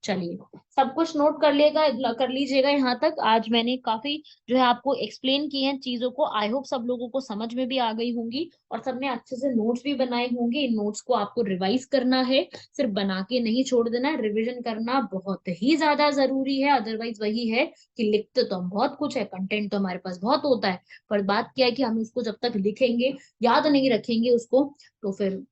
चलिए, सब कुछ नोट कर लिएगा, कर लीजिएगा यहाँ तक। आज मैंने काफी जो है आपको एक्सप्लेन की हैं चीजों को, आई होप सब लोगों को समझ में भी आ गई होंगी, और सबने अच्छे से नोट्स भी बनाए होंगे। इन नोट्स को आपको रिवाइज करना है, सिर्फ बना के नहीं छोड़ देना है, रिविजन करना बहुत ही ज्यादा जरूरी है। अदरवाइज वही है कि लिखते तो हम बहुत कुछ है, कंटेंट तो हमारे पास बहुत होता है, पर बात क्या है कि हम उसको जब तक लिखेंगे, याद नहीं रखेंगे उसको, तो फिर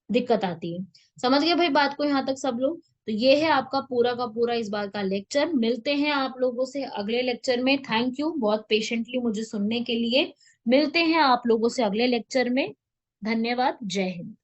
दिक्कत आती है। समझ गए भाई बात को यहाँ तक सब लोग? तो ये है आपका पूरा का पूरा इस बार का लेक्चर। मिलते हैं आप लोगों से अगले लेक्चर में। थैंक यू बहुत पेशेंटली मुझे सुनने के लिए। मिलते हैं आप लोगों से अगले लेक्चर में। धन्यवाद। जय हिंद।